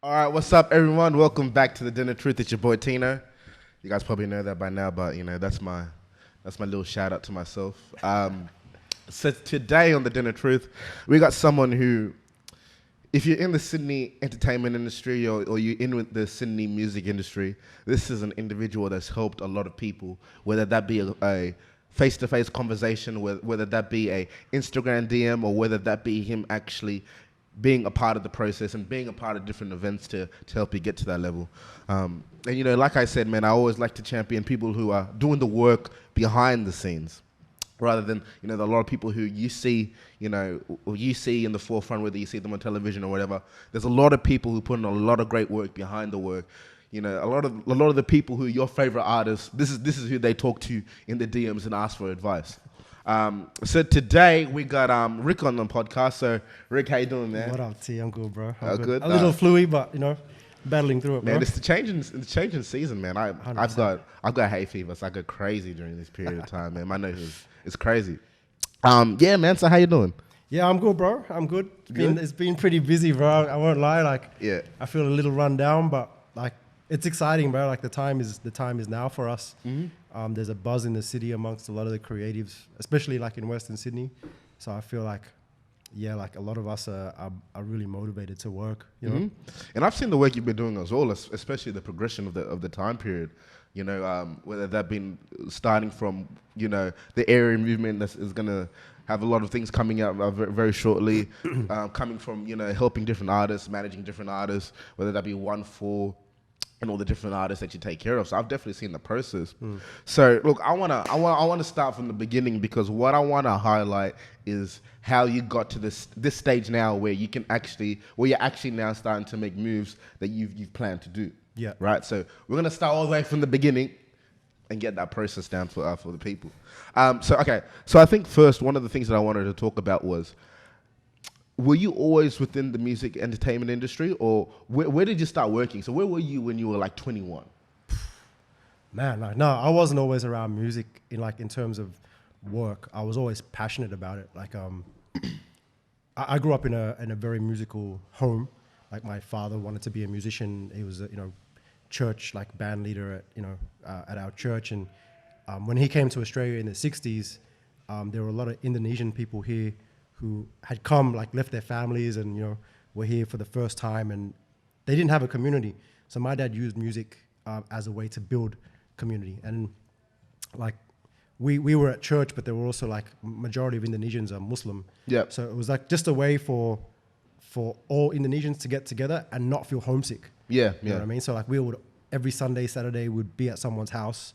All right, what's up, everyone? Welcome back to the DenofTruth. It's your boy Tino. You guys probably know that by now, but that's my little shout out to myself. So today on the DenofTruth, we got someone who, if you're in the Sydney entertainment industry or you're in with the Sydney music industry, this is an individual that's helped a lot of people, whether that be a face-to-face conversation, whether that be a Instagram DM, or whether that be him actually being a part of the process and being a part of different events to help you get to that level. And like I said, man, I always like to champion people who are doing the work behind the scenes, rather than a lot of people who you see in the forefront, whether you see them on television or whatever. There's a lot of people who put in a lot of great work behind the work. A lot of the people who are your favorite artists, this is who they talk to in the DMs and ask for advice. So today we got Rick on the podcast. So Rick, how you doing, man? What up, T? I'm good, bro. I'm Good. A little fluey, but battling through it, bro. Man, it's the changing season, man. I've got hay fever, so I go crazy during this period of time, man. My nose is crazy. Yeah, man. So how you doing? Yeah, I'm good, bro. I'm good. It's been pretty busy, bro. I won't lie. Yeah. I feel a little run down, but it's exciting, bro. The time is now for us. Mm-hmm. There's a buzz in the city amongst a lot of the creatives, especially in Western Sydney. So I feel a lot of us are really motivated to work. You know? And I've seen the work you've been doing as well, especially the progression of the time period. Whether that been starting from the area movement that is gonna have a lot of things coming out very, very shortly, coming from helping different artists, managing different artists, whether that be Onefour and all the different artists that you take care of. So I've definitely seen the process. So look, I wanna start from the beginning, because what I wanna highlight is how you got to this stage now where you're actually now starting to make moves that you've planned to do. Yeah. Right. So we're gonna start all the way from the beginning and get that process down for the people. So I think first, one of the things that I wanted to talk about was, were you always within the music entertainment industry, or where did you start working? So where were you when you were like 21? Man, no, I wasn't always around music in terms of work. I was always passionate about it. I grew up in a very musical home. My father wanted to be a musician. He was a church band leader at our church. And when he came to Australia in the 60s, there were a lot of Indonesian people here who had come, left their families and, were here for the first time, and they didn't have a community. So my dad used music as a way to build community. And we were at church, but there were also majority of Indonesians are Muslim. Yeah. So it was just a way for all Indonesians to get together and not feel homesick. Yeah. You know what I mean? So we would, every Sunday, Saturday, would be at someone's house.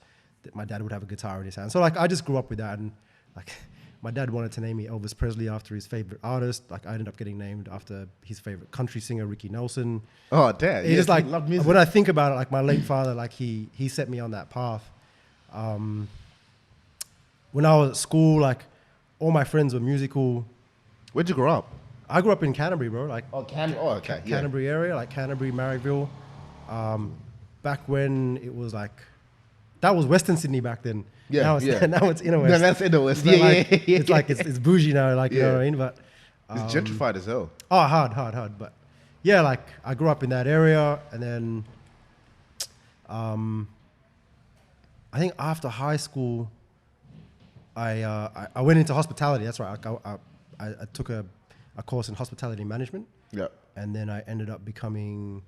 My dad would have a guitar in his hand. So I just grew up with that, and my dad wanted to name me Elvis Presley after his favorite artist. I ended up getting named after his favorite country singer, Ricky Nelson. Oh, Dad. He just love music. When I think about it, my late father, he set me on that path. When I was at school, all my friends were musical. Where'd you grow up? I grew up in Canterbury, bro. Okay. Canterbury area, Canterbury, Marrickville. Back when it was that was Western Sydney back then. Yeah, now it's inner West. No, that's inner West. It's it's bougie now, you know what I mean? But it's gentrified as hell. Oh, hard. But yeah, I grew up in that area, and then I think after high school, I went into hospitality. That's right. I took a course in hospitality management. Yeah. And then I ended up becoming.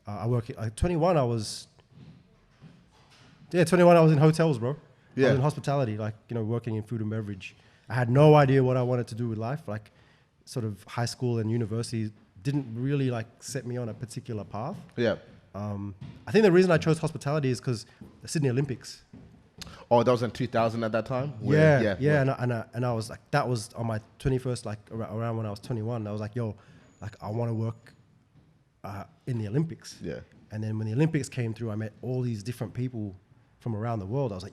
I worked at 21. I was 21. I was in hotels, bro. Yeah. I was in hospitality, working in food and beverage. I had no idea what I wanted to do with life. Sort of high school and university didn't really set me on a particular path. Yeah. I think the reason I chose hospitality is because the Sydney Olympics. Oh, that was in 2000 at that time? Yeah. And I was that was on my 21st, around when I was 21. I was I want to work in the Olympics. Yeah. And then when the Olympics came through, I met all these different people from around the world. I was I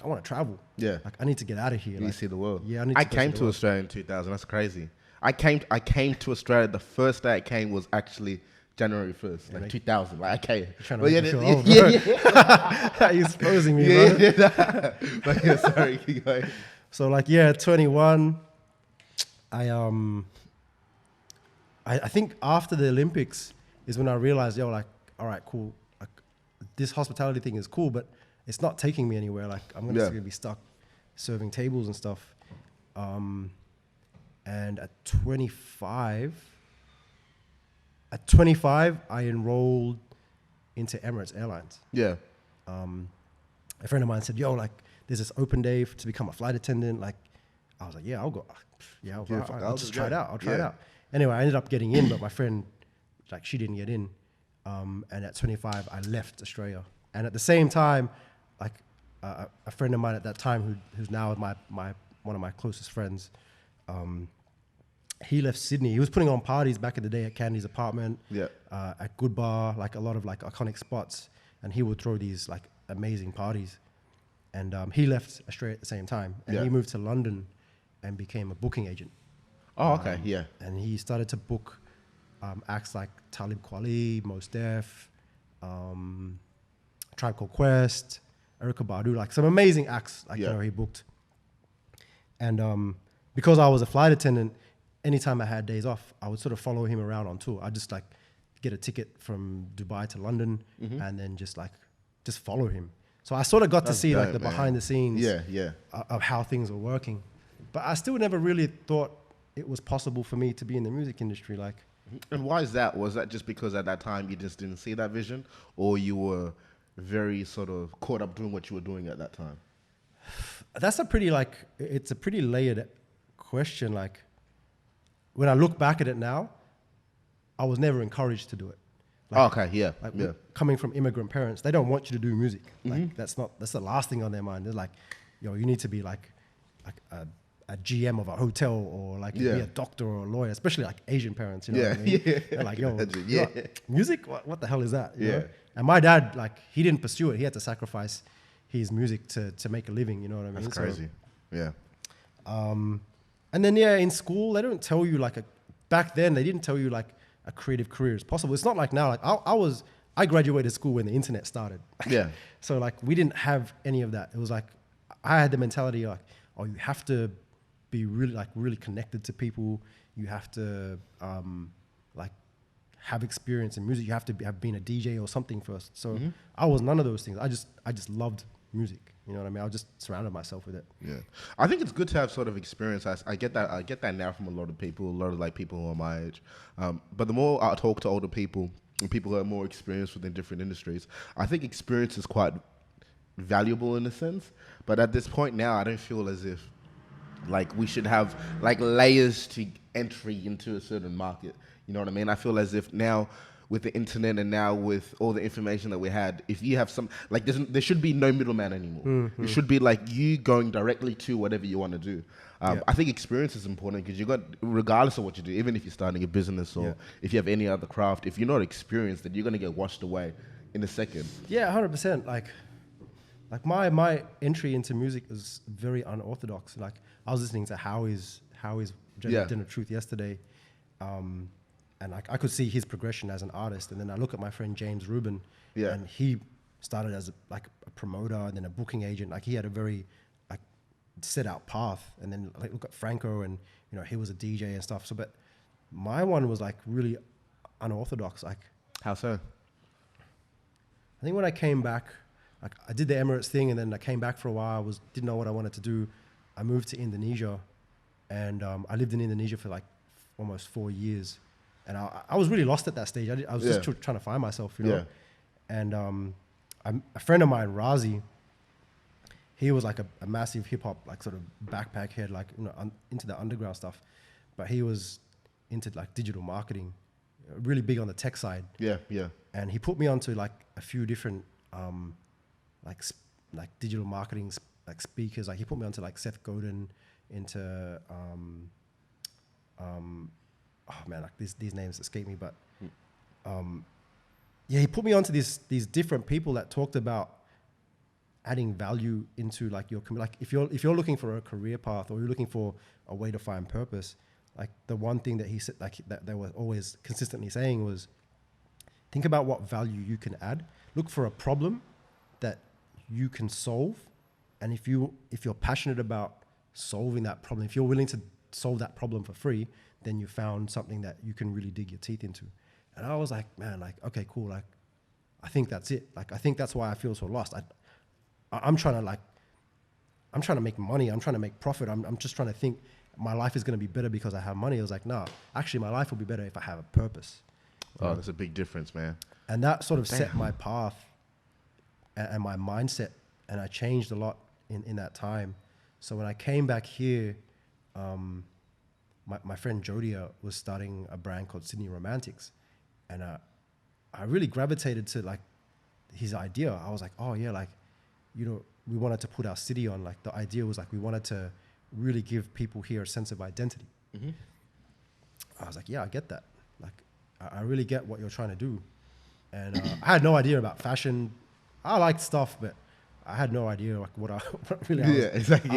want to travel. Yeah. I need to get out of here. You see the world. Yeah, I came to Australia in 2000. That's crazy. I came to Australia. The first day I came was actually January 1st, 2000. I came. Trying to make me feel old, bro. You're exposing me, bro. But yeah, sorry, keep going. So 21, I think after the Olympics, is when I realized, yo, like, all right, cool. Like, this hospitality thing is cool, but it's not taking me anywhere. Like, I'm gonna be stuck serving tables and stuff. And at 25, I enrolled into Emirates Airlines. Yeah. A friend of mine said, yo, like, there's this open day to become a flight attendant. Like, I was like, yeah, I'll go. Yeah, I'll just try it out. I'll try it out. Anyway, I ended up getting in, but my friend, like, she didn't get in. And at 25, I left Australia. And at the same time, like, a friend of mine at that time, who's now one of my closest friends, he left Sydney. He was putting on parties back in the day at Candy's apartment, at Good Bar, like a lot of like iconic spots, and he would throw these like amazing parties. And he left Australia at the same time, and he moved to London and became a booking agent. Oh, okay, yeah. And he started to book acts like Talib Kweli, Mos Def, Tribe Called Quest, Erykah Badu, like some amazing acts like you know he booked. And because I was a flight attendant, anytime I had days off, I would sort of follow him around on tour. I'd just like get a ticket from Dubai to London and then just follow him. So I sort of got to see dope, like the behind the scenes of how things were working. But I still never really thought it was possible for me to be in the music industry. Like, and why is that? Was that just because at that time you just didn't see that vision, or you were very sort of caught up doing what you were doing at that time? That's it's a pretty layered question. Like, when I look back at it now, I was never encouraged to do it. Like, coming from immigrant parents, they don't want you to do music. Like, that's the last thing on their mind. They're like, yo, you need to be like a GM of a hotel, or like be a doctor or a lawyer, especially like Asian parents, you know what I mean? They're like, yo, music? What the hell is that? You know? And my dad, like, he didn't pursue it. He had to sacrifice his music to make a living, you know what I mean? That's crazy. And then, in school, they don't tell you back then, they didn't tell you like a creative career is possible. It's not like now. Like I graduated school when the internet started. So like we didn't have any of that. It was like, I had the mentality like, oh, you have to be really connected to people. You have to like have experience in music. You have to have been a DJ or something first. So I was none of those things. I just loved music. You know what I mean? I just surrounded myself with it. Yeah, I think it's good to have sort of experience. I get that. I get that now from a lot of people, like people who are my age. But the more I talk to older people and people who are more experienced within different industries, I think experience is quite valuable in a sense. But at this point now, I don't feel as if like we should have like layers to entry into a certain market. You know what I mean? I feel as if now, with the internet and now with all the information that we had, if you have some, like there should be no middleman anymore. It should be like you going directly to whatever you want to do. I think experience is important because you got, regardless of what you do, even if you're starting a business or if you have any other craft, if you're not experienced, then you're going to get washed away in a second. Yeah, 100%. Like my entry into music is very unorthodox. Like I was listening to Howie's DenofTruth yesterday. And I could see his progression as an artist. And then I look at my friend James Rubin, and he started as a promoter and then a booking agent. Like he had a very set out path. And then like look at Franco, and you know he was a DJ and stuff. So, but my one was like really unorthodox. Like, how so? I think when I came back, like I did the Emirates thing, and then I came back for a while. Didn't know what I wanted to do. I moved to Indonesia, and I lived in Indonesia for like almost 4 years. And I was really lost at that stage. I was just trying to find myself, you know. And a friend of mine, Razi, he was like a massive hip hop, like sort of backpack head, like you know, into the underground stuff. But he was into like digital marketing, really big on the tech side. And he put me onto like a few different like digital marketing like speakers. Like he put me onto like Seth Godin, into oh man, like these names escape me, but he put me onto these different people that talked about adding value into like your like if you're looking for a career path or you're looking for a way to find purpose, like the one thing that he said, like that they were always consistently saying was, think about what value you can add. Look for a problem that you can solve, and if you're passionate about solving that problem, if you're willing to solve that problem for free, then you found something that you can really dig your teeth into. And I was like, man, like, okay, cool. Like, I think that's it. Like, I think that's why I feel so lost. I'm trying to make money. I'm trying to make profit. I'm just trying to think my life is going to be better because I have money. I was like, nah, actually my life will be better if I have a purpose. Oh, that's a big difference, man. And that sort of set my path and my mindset. And I changed a lot in that time. So when I came back here, my friend Jodia was starting a brand called Sydney Romantics. And I really gravitated to like his idea. I was like, oh yeah, like, you know, we wanted to put our city on. Like the idea was like, we wanted to really give people here a sense of identity. Mm-hmm. I was like, yeah, I get that. Like, I really get what you're trying to do. And I had no idea about fashion. I liked stuff, but I had no idea like what really I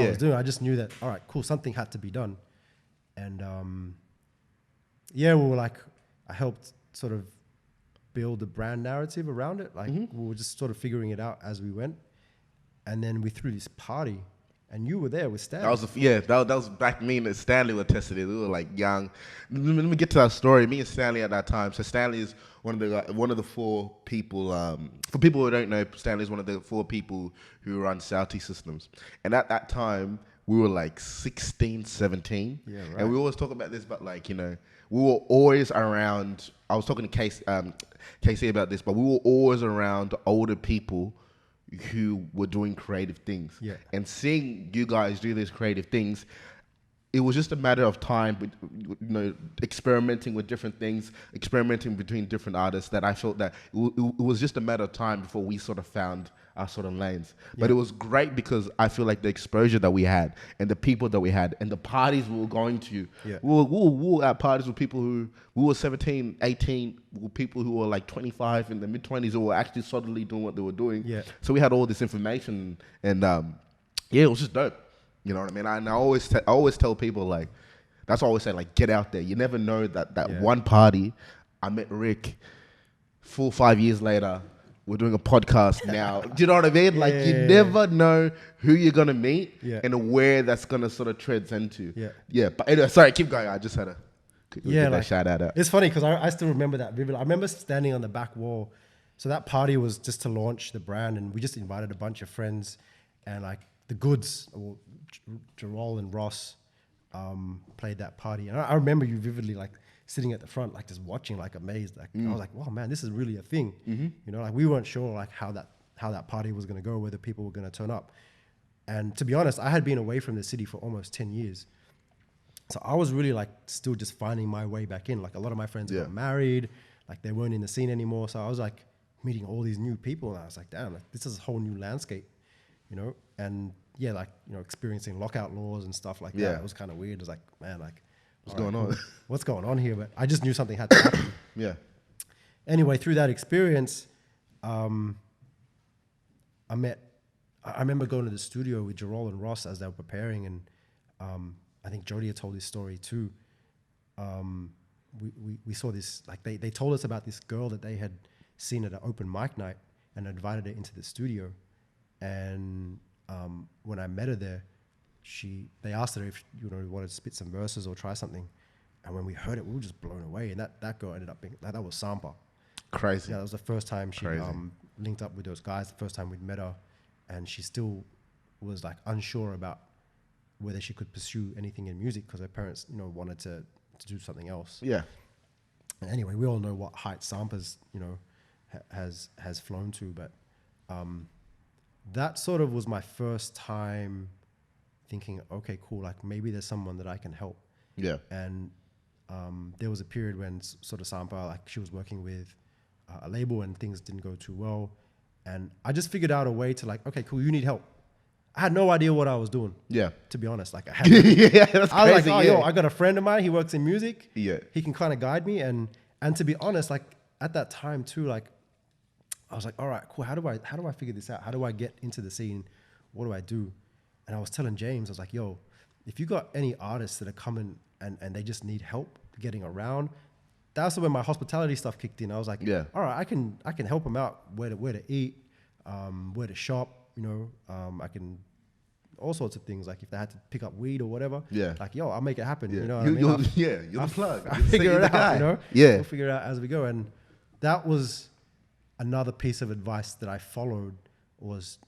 was doing. I just knew that, all right, cool, something had to be done. And we were like, I helped sort of build a brand narrative around it. Like we were just sort of figuring it out as we went. And then we threw this party. And you were there with Stanley. That was back me and Stanley were tested it. We were like young. Let me get to that story. Me and Stanley at that time. So Stanley is one of the 4 people. For people who don't know, Stanley is one of the 4 people who run Southie Systems. And at that time, we were like 16, 17. Yeah, right. And we always talk about this, but like, you know, we were always around. I was talking to Casey about this, but we were always around older people who were doing creative things. Yeah. And seeing you guys do these creative things, it was just a matter of time, you know, experimenting with different things, experimenting between different artists, that I felt that it was just a matter of time before we sort of found our sort of lanes. Yeah. But it was great because I feel like the exposure that we had and the people that we had and the parties we were going to, we were at parties with people who, we were 17, 18, with people who were like 25 in the mid-20s who were actually solidly doing what they were doing. Yeah. So we had all this information and it was just dope. You know what I mean? And I always tell people, like, that's what I always say, like, get out there. You never know that one party, I met Rick 4 or 5 years later, we're doing a podcast now. Do you know what I mean? Like, you never know who you're going to meet and where that's going to sort of treads into. Yeah. But anyway, sorry, keep going. I just had to get that shout out. It's funny because I still remember that vividly. I remember standing on the back wall. So that party was just to launch the brand, and we just invited a bunch of friends, and like the Goods, or Jarol and Ross, played that party. And I remember you vividly, like, sitting at the front, like, just watching, like, amazed. Like, I was like, wow, man, this is really a thing. You know, like, we weren't sure, like, how that party was going to go, whether people were going to turn up. And to be honest, I had been away from the city for almost 10 years. So I was really, like, still just finding my way back in. Like, a lot of my friends got married, like, they weren't in the scene anymore. So I was, like, meeting all these new people, and I was like, damn, like, this is a whole new landscape, you know? And yeah, like, you know, experiencing lockout laws and stuff like that. It was kind of weird. It was like, man, like, what's going on? What's going on here? But I just knew something had to happen. Anyway, through that experience, I remember going to the studio with Jarol and Ross as they were preparing, and I think Jody had told this story too. We saw this, like, they told us about this girl that they had seen at an open mic night and invited her into the studio. And when I met her there, they asked her if, you know, wanted to spit some verses or try something. And when we heard it, we were just blown away. And that girl ended up being, that was Sampa. Crazy. Yeah, that was the first time she linked up with those guys, the first time we'd met her. And she still was, like, unsure about whether she could pursue anything in music because her parents, you know, wanted to do something else. Yeah. And anyway, we all know what height Sampa's, you know, has flown to. But that sort of was my first time thinking, okay, cool, like, maybe there's someone that I can help. Yeah. And there was a period when sort of Sampa, like, she was working with a label and things didn't go too well. And I just figured out a way to, like, okay, cool, you need help. I had no idea what I was doing. Yeah. To be honest, like, I had. That's I was crazy, like, yo, I got a friend of mine. He works in music. Yeah. He can kind of guide me. And to be honest, like, at that time too, like, I was like, all right, cool. How do I figure this out? How do I get into the scene? What do I do? And I was telling James, I was like, yo, if you got any artists that are coming and they just need help getting around, that's when my hospitality stuff kicked in. I was like, yeah, all right, I can help them out where to eat, where to shop. You know, I can all sorts of things. Like if they had to pick up weed or whatever, Yeah. like, yo, I'll make it happen. Yeah. You know what I mean? You're the plug. I figure it out, you know? Yeah. We'll figure it out as we go. And that was another piece of advice that I followed, was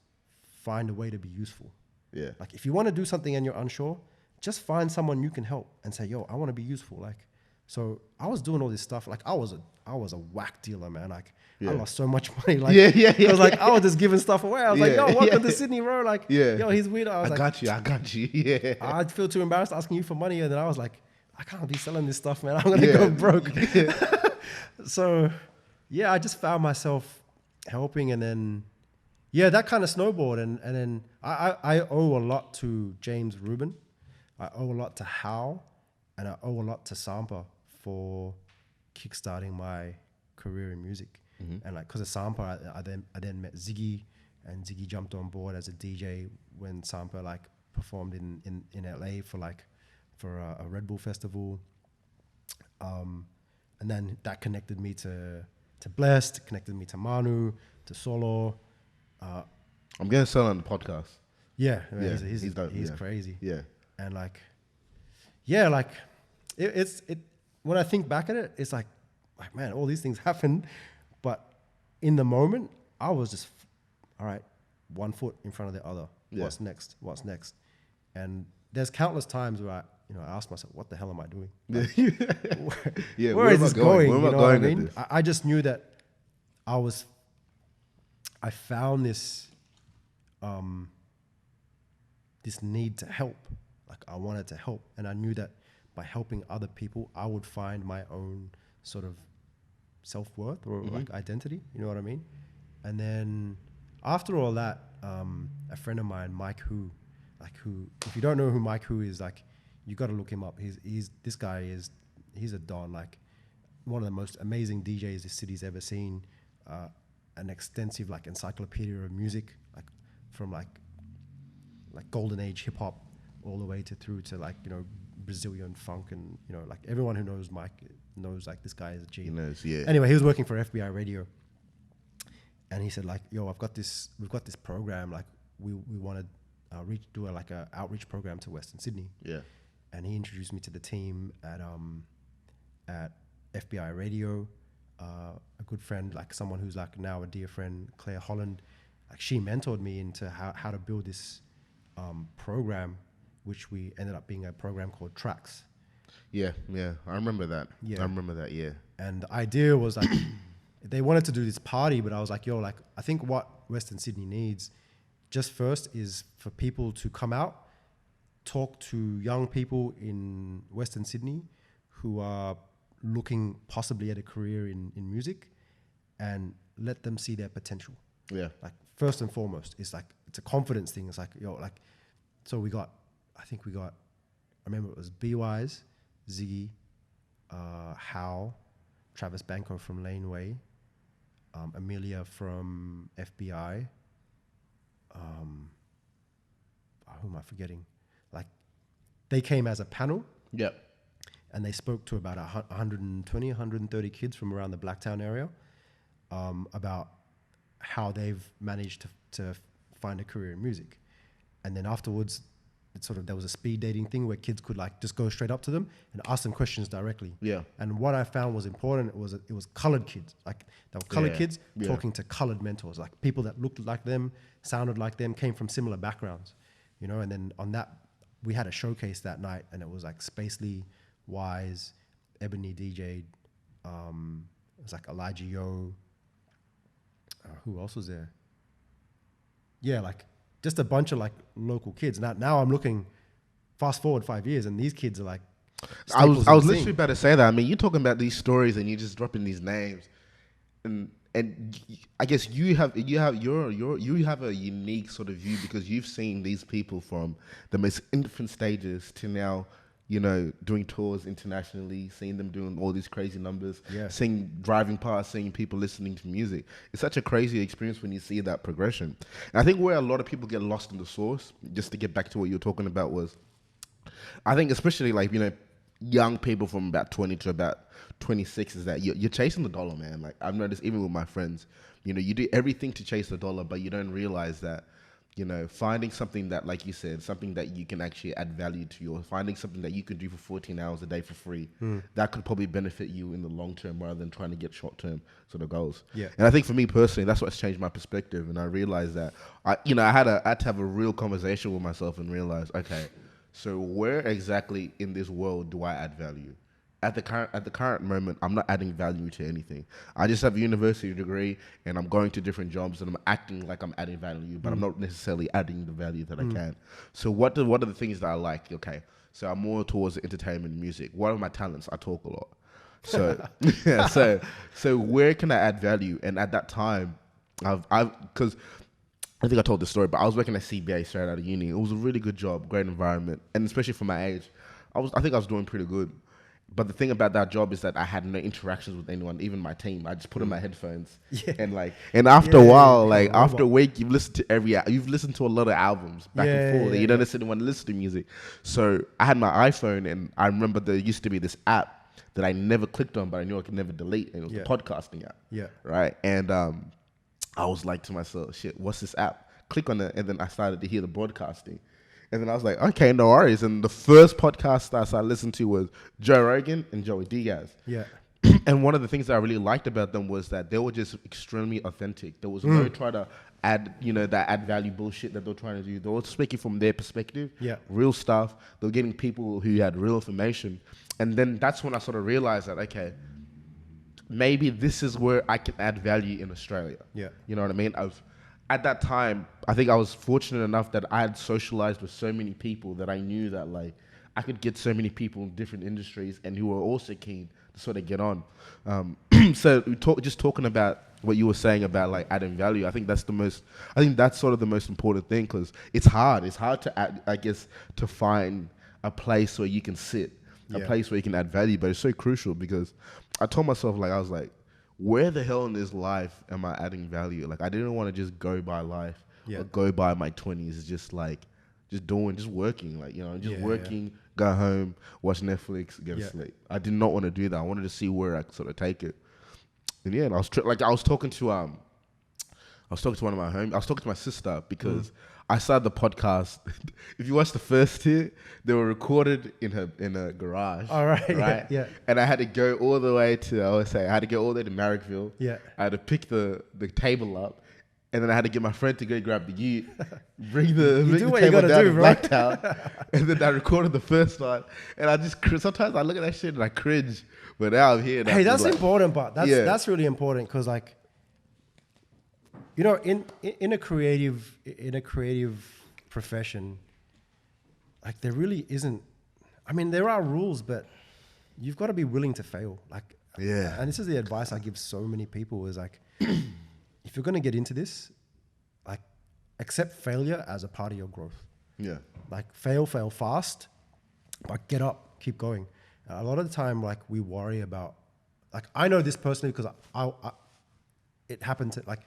find a way to be useful. Yeah. Like if you want to do something and you're unsure, just find someone you can help and say, yo, I want to be useful. Like, so I was doing all this stuff. Like I was a whack dealer, man. Like I lost so much money. Like, I was like, I was just giving stuff away. I was like, yo, welcome to Sydney, bro. Like, yo, he's weird. I got you. Yeah. I'd feel too embarrassed asking you for money. And then I was like, I can't be selling this stuff, man. I'm going to go broke. So yeah, I just found myself helping, and then, that kind of snowballed. And then I owe a lot to James Rubin. I owe a lot to Hal, and I owe a lot to Sampa for kickstarting my career in music. And like, because of Sampa, I then met Ziyi, and Ziyi jumped on board as a DJ when Sampa like performed in LA for a Red Bull festival. And then that connected me to Blessed, connected me to Manu, to Solo. I'm getting Solo on the podcast. Yeah, he's dope, he's crazy. Yeah. And like, it's when I think back at it, it's like, man, all these things happened, but in the moment, I was just, all right, one foot in front of the other. Yeah. What's next? And there's countless times where I ask myself, what the hell am I doing? Like, where is this going? Where am I going? I mean? I just knew that I found this need to help. Like I wanted to help, and I knew that by helping other people, I would find my own sort of self-worth or like identity. You know what I mean? And then after all that, a friend of mine, Mike Hu, if you don't know who Mike Hu is, like, you got to look him up. He's a don, like one of the most amazing DJs this city's ever seen. An extensive like encyclopedia of music, like from like golden age hip hop all the way through to like, Brazilian funk, and like everyone who knows Mike knows like this guy is a G. He knows, yeah. Anyway, he was working for FBI Radio, and he said like, yo, we've got this program, like we want to do a outreach program to Western Sydney. Yeah. And he introduced me to the team at FBI Radio. A good friend, like someone who's like now a dear friend, Claire Holland, like she mentored me into how to build this program, which we ended up being a program called Tracks. Yeah. I remember that. Yeah. And the idea was like, they wanted to do this party, but I was like, yo, like, I think what Western Sydney needs just first is for people to come out, talk to young people in Western Sydney who are looking possibly at a career in music, and let them see their potential. Yeah. Like first and foremost, it's a confidence thing. It's like, yo, like, so I remember it was B-Wise, Ziyi, Hal, Travis Banco from Laneway, Amelia from FBI, who am I forgetting? Like, they came as a panel. Yep. And they spoke to about 120, 130 kids from around the Blacktown area about how they've managed to find a career in music. And then afterwards, there was a speed dating thing where kids could like just go straight up to them and ask them questions directly. Yeah. And what I found was important, it was colored kids. Like they were colored kids talking to colored mentors, like people that looked like them, sounded like them, came from similar backgrounds, and then on that, we had a showcase that night, and it was like Spacely, Wise, Ebony DJ'd, it was like Elijah Yo, who else was there? Yeah, like just a bunch of like local kids. Now I'm looking fast forward 5 years, and these kids are like, I was literally about to say that. I mean, you're talking about these stories and you're just dropping these names, and I guess you have a unique sort of view, because you've seen these people from the most infant stages to now, doing tours internationally, seeing them doing all these crazy numbers, driving past, seeing people listening to music. It's such a crazy experience when you see that progression. And I think where a lot of people get lost in the source, just to get back to what you're talking about, was, I think especially like, young people from about 20 to about 26, is that you're chasing the dollar, man. Like I've noticed even with my friends, you do everything to chase the dollar, but you don't realize that you know, finding something that, like you said, something that you can actually add value to, or finding something that you could do for 14 hours a day for free, that could probably benefit you in the long term rather than trying to get short term sort of goals. Yeah. And I think for me personally, that's what's changed my perspective. And I realized that I had to have a real conversation with myself and realize, okay, so where exactly in this world do I add value? At the current moment, I'm not adding value to anything. I just have a university degree, and I'm going to different jobs, and I'm acting like I'm adding value, but I'm not necessarily adding the value that I can. So what are the things that I like? Okay, so I'm more towards entertainment and music. What are my talents? I talk a lot. So yeah, so where can I add value? And at that time, because I think I told this story, but I was working at CBA straight out of uni. It was a really good job, great environment, and especially for my age, I think I was doing pretty good. But the thing about that job is that I had no interactions with anyone, even my team. I just put in my headphones, and after a while, after a week, you've listened to a lot of albums back and forth. You don't necessarily want to listen to music. So I had my iPhone, and I remember there used to be this app that I never clicked on, but I knew I could never delete, and it was the podcasting app. Yeah. Right. And I was like to myself, shit, what's this app? Click on it, and then I started to hear the broadcasting. And then I was like, okay, no worries. And the first podcast that I listened to was Joe Rogan and Joey Diaz. Yeah. And one of the things that I really liked about them was that they were just extremely authentic. There was no try to add, that add value bullshit that they're trying to do. They were speaking from their perspective, real stuff. They were getting people who had real information. And then that's when I sort of realized that, okay, maybe this is where I can add value in Australia. Yeah. You know what I mean? At that time, I think I was fortunate enough that I had socialized with so many people that I knew that like I could get so many people in different industries and who were also keen to sort of get on. So just talking about what you were saying about like adding value, I think that's sort of the most important thing, because it's hard. It's hard to add, I guess, to find a place where you can sit, a place where you can add value, but it's so crucial because I told myself, like, I was like, where the hell in this life am I adding value? Like, I didn't want to just go by life or go by my 20s, just working, like, working, go home, watch Netflix, go to sleep. I did not want to do that. I wanted to see where I could sort of take it. And I was talking to one of my homies. I was talking to my sister because I started the podcast. If you watch the first two, they were recorded in a garage. All right. Right. Yeah. And I had to go all the way to Marrickville. Yeah. I had to pick the table up, and then I had to get my friend to go grab the ute, bring the table down to Blacktown, and then I recorded the first one. And I just sometimes I look at that shit and I cringe. But now I'm here. Hey, that's important, but that's really important because, like, in a creative profession, like, there really isn't. I mean, there are rules, but you've got to be willing to fail. Like, and this is the advice I give so many people: is like, if you're going to get into this, like, accept failure as a part of your growth. Yeah. Like, fail fast, but get up, keep going. A lot of the time, like, we worry about, like, I know this personally because it happened to, like,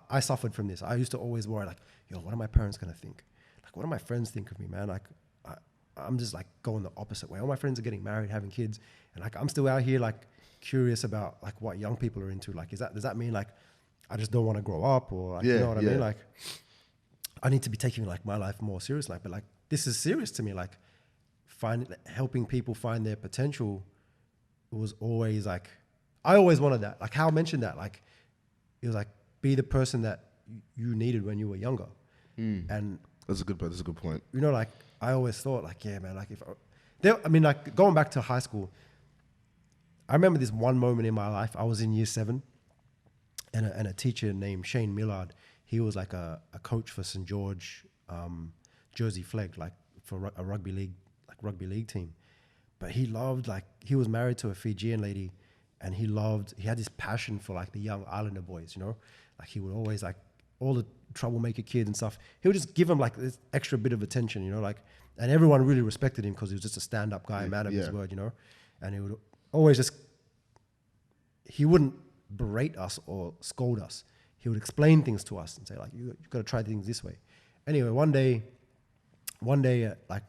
I suffered from this. I used to always worry, like, yo, what are my parents going to think? Like, what do my friends think of me, man? Like, I'm just, like, going the opposite way. All my friends are getting married, having kids. And, like, I'm still out here, like, curious about, like, what young people are into. Like, does that mean, like, I just don't want to grow up? Or, like, you know what I mean? Like, I need to be taking, like, my life more serious. Like, but, like, this is serious to me. Like, helping people find their potential was always, like, I always wanted that. Like, Hal mentioned that. Like, it was like, be the person that you needed when you were younger. And that's a good point. Like, I always thought, like, yeah, man, like, like, going back to high school, I remember this one moment in my life. I was in year 7, and a teacher named Shane Millard, he was like a coach for St. George, Jersey Flegg, like, for a rugby league team. But he loved, like, he was married to a Fijian lady, and he had this passion for, like, the young Islander boys, like, he would always, like, all the troublemaker kids and stuff, he would just give them, like, this extra bit of attention, like, and everyone really respected him because he was just a stand-up guy, man of his word, and he would always he wouldn't berate us or scold us. He would explain things to us and say, like, you've got to try things this way. Anyway, one day at, like,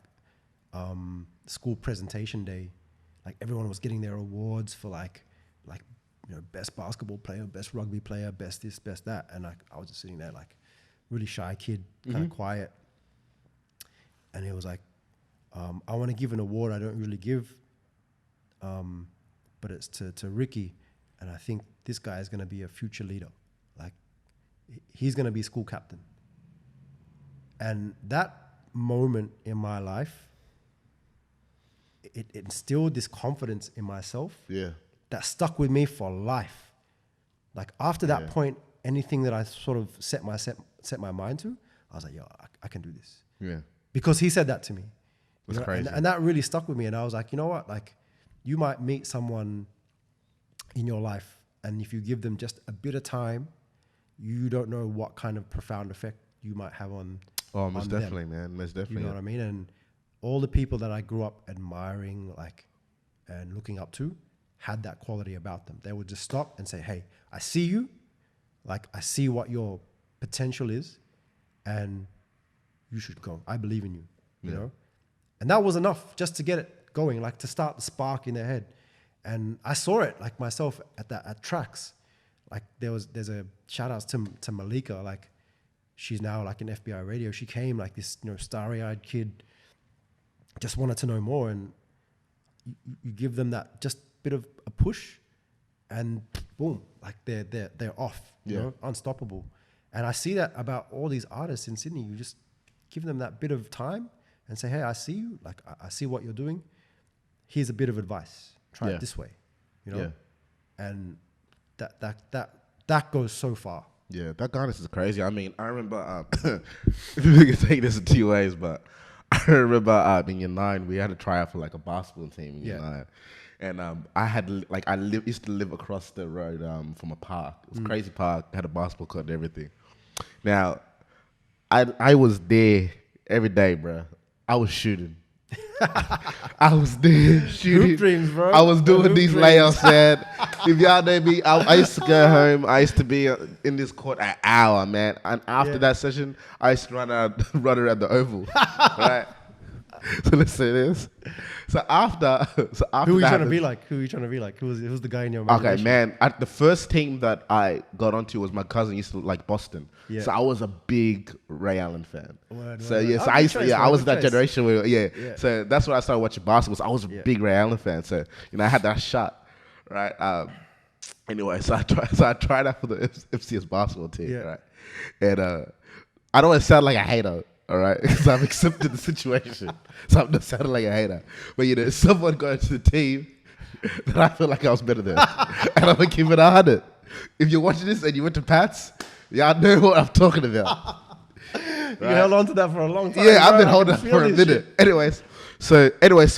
school presentation day, like, everyone was getting their awards for, like best basketball player, best rugby player, best this, best that, and, like, I was just sitting there, like, really shy kid, kind of quiet. And he was like, I want to give an award I don't usually give, but it's to Ricky. And I think this guy is going to be a future leader. Like, he's going to be school captain. And that moment in my life, it instilled this confidence in myself that stuck with me for life. Like, after that point, anything that I sort of set my mind to, I was like, yo, I can do this. Yeah. Because he said that to me. That's crazy. And that really stuck with me. And I was like, you know what? Like, you might meet someone in your life, and if you give them just a bit of time, you don't know what kind of profound effect you might have on most them. definitely, man. Most definitely. You know what I mean? And all the people that I grew up admiring, like, and looking up to, had that quality about them. They would just stop and say, hey, I see you. Like, I see what your potential is, and you should go. I believe in you, you know? And that was enough just to get it going, like to start the spark in their head. And I saw it like myself at tracks. Like there's a shout outs to Malika. Like, she's now like in FBI radio. She came like this, you know, starry-eyed kid, just wanted to know more. And you give them that just bit of a push, and boom, like they're off, you know, unstoppable. And I see that about all these artists in Sydney. You just give them that bit of time and say, hey, I see you. Like, I see what you're doing. Here's a bit of advice. Try it this way, you know? And that goes so far. Yeah, that guidance is crazy. I mean, I remember, if you can take this in two ways, but I remember in year 9, we had a tryout for like a basketball team in year 9. And I used to live across the road from a park. It was a crazy park, had a basketball court and everything. Now, I was there every day, bro. I was shooting. I was there shooting. Hoop dreams, bro. I was doing these layups, man. If y'all know me, I used to go home. I used to be in this court an hour, man. And after that session, I used to run around the oval. Right? So let's say this. So after who were you trying to be like? Who was the guy in your imagination? Okay, man. The first team that I got onto was my cousin used to like Boston. Yeah. So I was a big Ray Allen fan. I was that generation where So that's when I started watching basketball. So I was a big Ray Allen fan. So I had that shot, right? Anyway, so I tried out for the FCS basketball team, right? And I don't want to sound like a hater. All right, because I've accepted the situation, so I'm not sounding like a hater. But someone got into the team that I feel like I was better than, and I'm gonna give it 100. If you're watching this and you went to Pats, y'all know what I'm talking about. Right? You held on to that for a long time. Yeah, I've been holding that for a minute. Anyways, so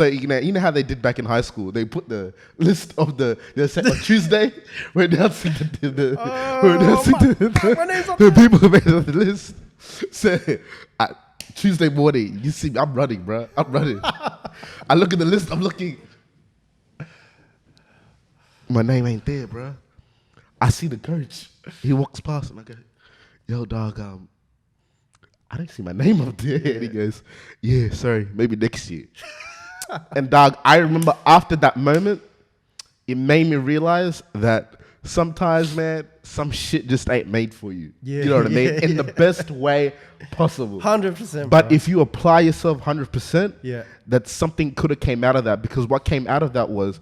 you know how they did back in high school? They put the list of the on Tuesday. We're announcing the people who made the list. So Tuesday morning, you see me, I'm running, bro. I'm running. I look at the list, I'm looking. My name ain't there, bro. I see the coach. He walks past and I go, yo, dog, I don't see my name up there. And he goes, yeah, sorry, maybe next year. And dog, I remember after that moment, it made me realize that sometimes, man, some shit just ain't made for you. You know what I mean? In the best way possible. 100%. But if you apply yourself 100%, that something could have came out of that. Because what came out of that was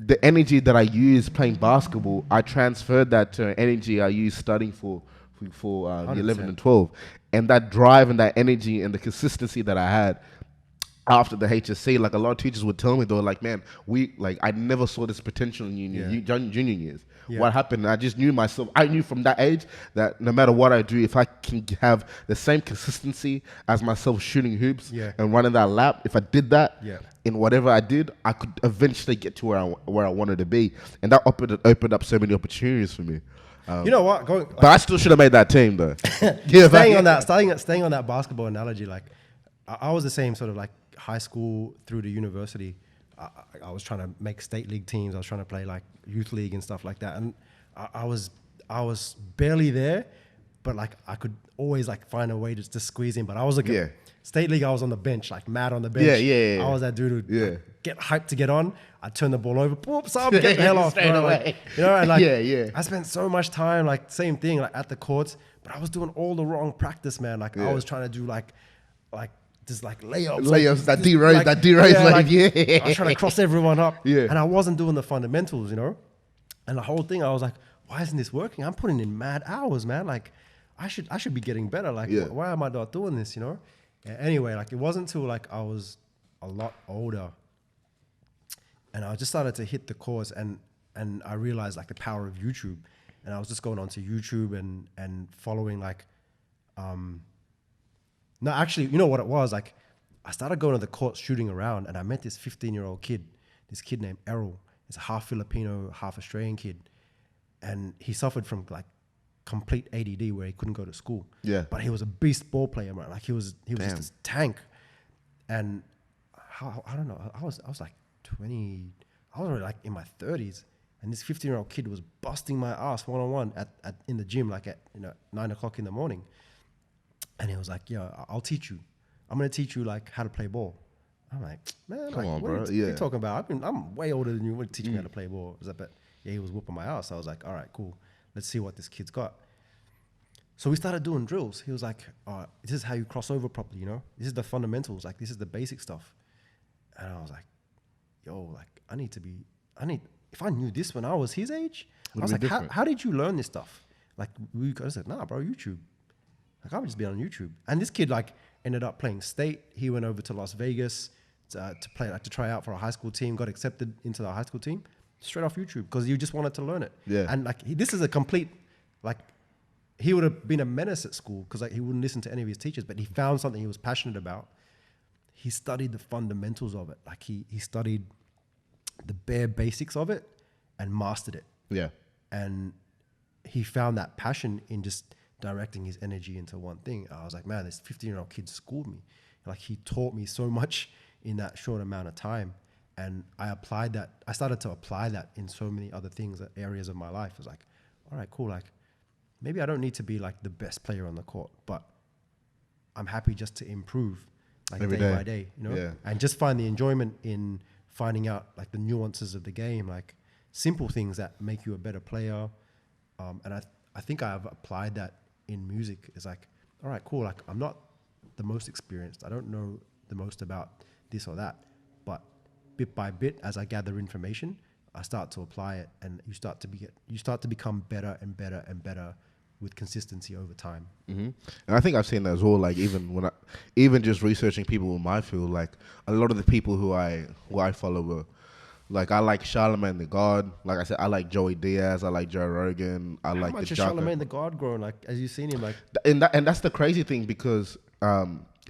the energy that I used playing basketball. I transferred that to energy I used studying for 11 and 12. And that drive and that energy and the consistency that I had after the HSC, like a lot of teachers would tell me, they were like, man, I never saw this potential in you in junior years. What happened? I just knew myself. I knew from that age that no matter what I do, if I can have the same consistency as myself shooting hoops and running that lap, if I did that in whatever I did, I could eventually get to where I wanted to be. And that opened up so many opportunities for me. You know what? But I still should have made that team, though. Staying on that basketball analogy, like I was the same sort of like high school through to university. I was trying to make state league teams. I was trying to play like youth league and stuff like that. And I was barely there, but like I could always like find a way to squeeze in. But I was like, Yeah. State League, I was on the bench, like mad on the bench. Yeah. I was that dude who'd Yeah. like, get hyped to get on. I'd turn the ball over, boop, so get the hell off. Straight bro. away. Like, you know, and like, Yeah. I spent so much time, like same thing, like at the courts, but I was doing all the wrong practice, man. Like I was trying to do like just like layups, that D-Rose, like, yeah. I was trying to cross everyone up, Yeah. and I wasn't doing the fundamentals, you know. And the whole thing, I was like, why isn't this working? I'm putting in mad hours, man. Like, I should be getting better. Like, why am I not doing this, you know? Anyway, like, it wasn't until like I was a lot older, and I just started to hit the course, and I realized like the power of YouTube, and I was just going onto YouTube and following like, no, actually, you know what it was? Like, I started going to the court shooting around, and I met this 15-year-old kid, this kid named Errol. He's a half Filipino, half Australian kid, and he suffered from like complete ADD where he couldn't go to school. Yeah. But he was a beast ball player, man. Like he was just this tank. And I don't know. I was like 20. I was already like in my 30s, and this 15-year-old kid was busting my ass one-on-one at in the gym, like at 9 o'clock in the morning. And he was like, "Yo, I'll teach you. I'm gonna teach you like how to play ball." I'm like, "Man, Come like, on, what bro. are you talking about? I'm way older than you. What teach me how to play ball?" But yeah, he was whooping my ass. I was like, "All right, cool. Let's see what this kid's got." So we started doing drills. He was like, "All right, this is how you cross over properly. You know, this is the fundamentals. Like this is the basic stuff." And I was like, "Yo, like if I knew this when I was his age, I was like, how did you learn this stuff?" Like I said, "Nah, bro, YouTube. Like I would just be on YouTube." And this kid like ended up playing state. He went over to Las Vegas to play, like to try out for a high school team. Got accepted into the high school team straight off YouTube because you just wanted to learn it. Yeah. And like this is a complete like. He would have been a menace at school because like he wouldn't listen to any of his teachers, but he found something he was passionate about. He studied the fundamentals of it. Like he studied the bare basics of it and mastered it. Yeah. And he found that passion in just directing his energy into one thing. I was like, man, this 15-year-old kid schooled me. Like he taught me so much in that short amount of time. And I started to apply that in so many other things, areas of my life. I was like, all right, cool. Like, maybe I don't need to be like the best player on the court, but I'm happy just to improve like day by day, you know, and just find the enjoyment in finding out like the nuances of the game, like simple things that make you a better player. And I think I've applied that in music. It's like, all right, cool. Like I'm not the most experienced. I don't know the most about this or that, but bit by bit, as I gather information, I start to apply it, and you start to become better and better and better with consistency over time. Mm-hmm. And I think I've seen that as well. Like even just researching people in my field, like a lot of the people who I follow were, like I like Charlemagne the God. Like I said, I like Joey Diaz. I like Joe Rogan. I like How much the has Charlemagne the God grown? Like as you've seen him, like and that's the crazy thing because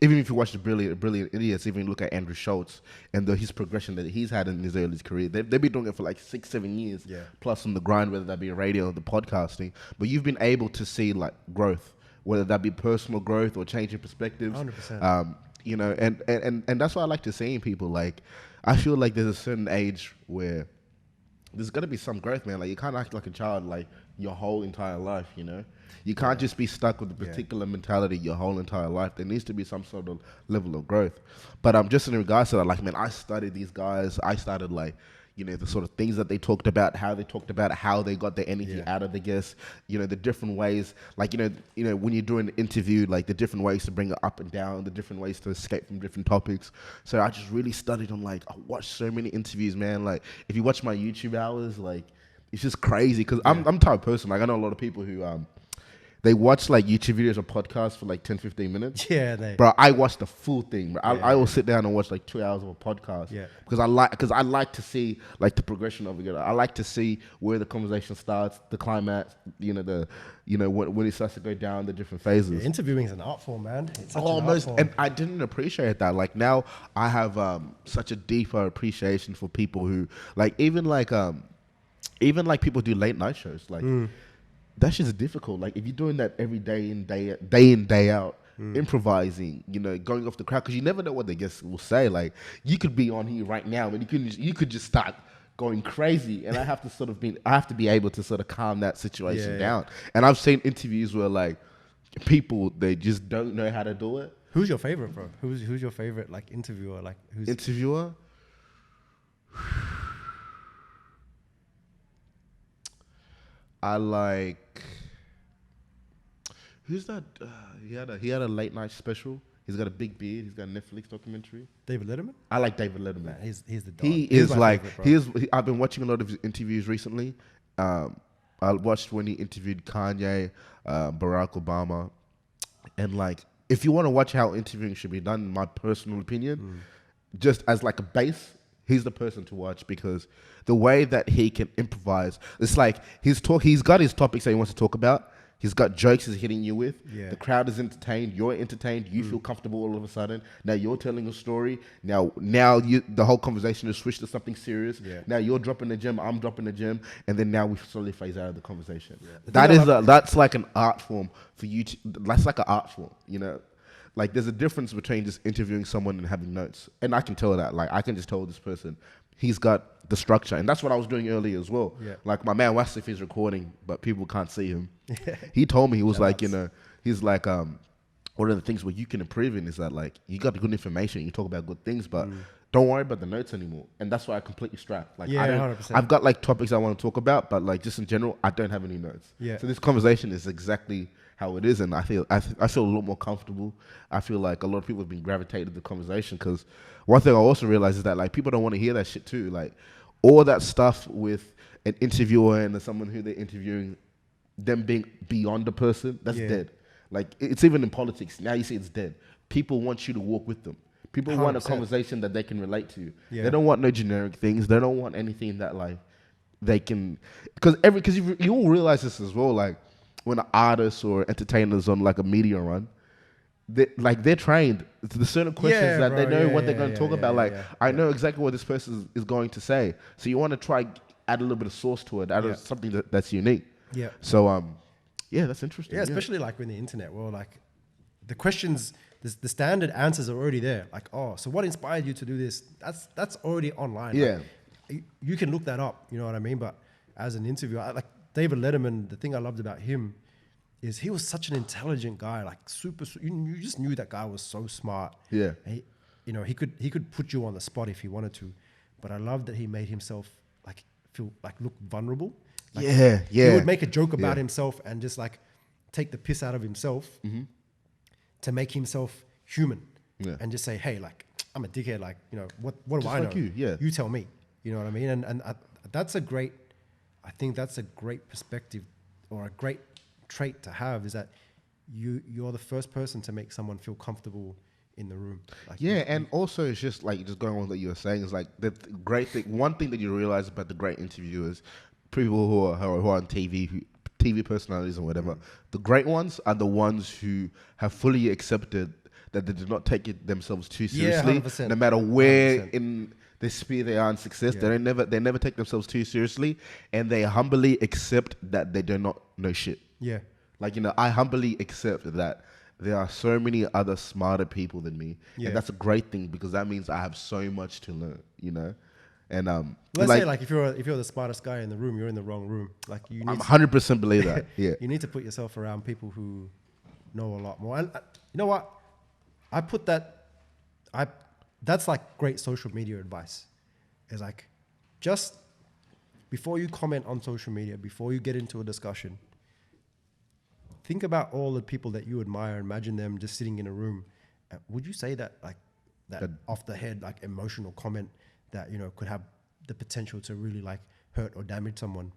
even if you watch the Brilliant Idiots, even look at Andrew Schultz and his progression that he's had in his early career, they've been doing it for like 6-7 years plus on the grind, whether that be radio or the podcasting. But you've been able to see like growth, whether that be personal growth or changing perspectives. 100%. You know, and that's what I like to see in people. Like I feel like there's a certain age where there's gonna be some growth, man. Like you can't act like a child like your whole entire life, you know. You can't just be stuck with a particular mentality your whole entire life. There needs to be some sort of level of growth. But just in regards to that, like, man, I studied these guys. I started like, you know, the sort of things that they talked about, how they talked about how they got their energy out of the guests, you know, the different ways, like, you know, when you're doing an interview, like the different ways to bring it up and down, the different ways to escape from different topics. So I just really studied on, like, I watched so many interviews, man. Like, if you watch my YouTube hours, like, it's just crazy because I'm the type of person, like, I know a lot of people who, they watch like YouTube videos or podcasts for like 10, 15 minutes. Yeah, bro, I watch the full thing. Bro. I will sit down and watch like 2 hours of a podcast. Yeah. Because I like to see like the progression of it. I like to see where the conversation starts, the climax, when it starts to go down the different phases. Yeah, interviewing is an art form, man. It's such Almost, an art form. and I didn't appreciate that. Like now, I have such a deeper appreciation for people who like even like people do late night shows. Like that shit's difficult. Like if you're doing that every day in day out, improvising, you know, going off the crowd, because you never know what the guests will say. Like you could be on here right now, and you could just start going crazy, and I have to be able to sort of calm that situation down. And I've seen interviews where like people, they just don't know how to do it. Who's your favorite, bro? Who's your favorite like interviewer? Like who's Interviewer? I like. Who's that? He had a late night special. He's got a big beard. He's got a Netflix documentary. David Letterman? I like David Letterman. Man, he's the dog. He He's is my like favorite, bro. I've been watching a lot of his interviews recently. I watched when he interviewed Kanye, Barack Obama, and like if you want to watch how interviewing should be done, in my personal opinion, just as like a base, he's the person to watch because the way that he can improvise, it's like he's got his topics that he wants to talk about. He's got jokes he's hitting you with. Yeah. The crowd is entertained. You're entertained. You feel comfortable all of a sudden. Now you're telling a story. Now the whole conversation is switched to something serious. Yeah. Now you're dropping the gym. I'm dropping the gym, and then now we slowly phase out of the conversation. Yeah. That's like an art form for you. That's like an art form. You know, like there's a difference between just interviewing someone and having notes, and I can tell that. Like I can just tell this person. He's got the structure, and that's what I was doing earlier as well. Yeah. Like my man Wasif is recording, but people can't see him. He told me he was like, he's like, one of the things where you can improve in is that like you got good information, you talk about good things, but don't worry about the notes anymore. And that's why I completely strapped. Like, Yeah, 100%. I've got like topics I want to talk about, but like just in general, I don't have any notes. Yeah. So this conversation is exactly how it is, and I feel a lot more comfortable. I feel like a lot of people have been gravitated to the conversation because one thing I also realize is that like people don't want to hear that shit too. Like all that stuff with an interviewer and someone who they're interviewing, them being beyond the person, that's dead. Like it's even in politics now. You see, it's dead. People want you to walk with them. People want a 100%. conversation that they can relate to. Yeah. They don't want no generic things. They don't want anything that like they can, because you all realize this as well. Like when an artist or entertainers on like a media run, they're trained to the certain questions that they know what they're going to talk about. I know exactly what this person is going to say. So you want to try add a little bit of sauce to it, add something that's unique. Yeah. So yeah, that's interesting. Yeah, especially like in the internet, well, like the questions, the standard answers are already there. Like, oh, so what inspired you to do this? That's already online. Yeah. Like, you can look that up. You know what I mean? But as an interviewer, like David Letterman, the thing I loved about him is he was such an intelligent guy, like super. You just knew that guy was so smart. Yeah. And he could put you on the spot if he wanted to, but I love that he made himself like feel like look vulnerable. Like, He would make a joke about himself and just like take the piss out of himself to make himself human. Yeah. And just say, hey, like I'm a dickhead. Like what do Just I like know? you You tell me. You know what I mean? And that's a great. I think that's a great perspective or a great trait to have is that you're the first person to make someone feel comfortable in the room. Like and also it's just like just going on what you were saying is like the great thing. One thing that you realize about the great interviewers, people who are on TV, TV personalities or whatever, the great ones are the ones who have fully accepted that they do not take it themselves too seriously, 100%. no matter where 100%. in the sphere they are in success. They never take themselves too seriously, and they humbly accept that they do not know shit. Yeah. Like, I humbly accept that there are so many other smarter people than me. Yeah. And that's a great thing because that means I have so much to learn, And Let's say like if you're the smartest guy in the room, you're in the wrong room. Like you need I'm 100% believe that. Yeah. you need to put yourself around people who know a lot more. And you know what? I put that's like great social media advice. It's like just before you comment on social media, before you get into a discussion, think about all the people that you admire. Imagine them just sitting in a room. Would you say that like that off the head, like emotional comment that, could have the potential to really like hurt or damage someone?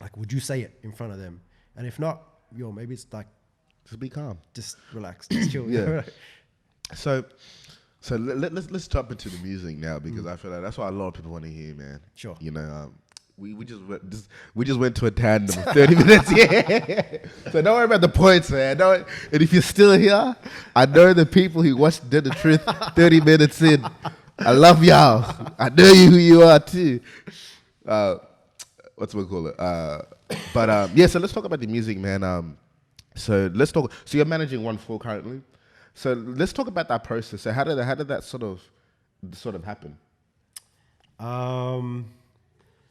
Like, would you say it in front of them? And if not, maybe it's like, Just be calm. just relax, just chill. Yeah. So let's jump into the music now because I feel like that's what a lot of people want to hear, man. Sure. We just went to a tandem of 30 minutes. Yeah. So don't worry about the points, man. And if you're still here, I know the people who watched DenofTruth 30 minutes in. I love y'all. I know who you are too. What's we call it? So let's talk about the music, man. So you're managing Onefour currently. So let's talk about that process. So how did that sort of happen?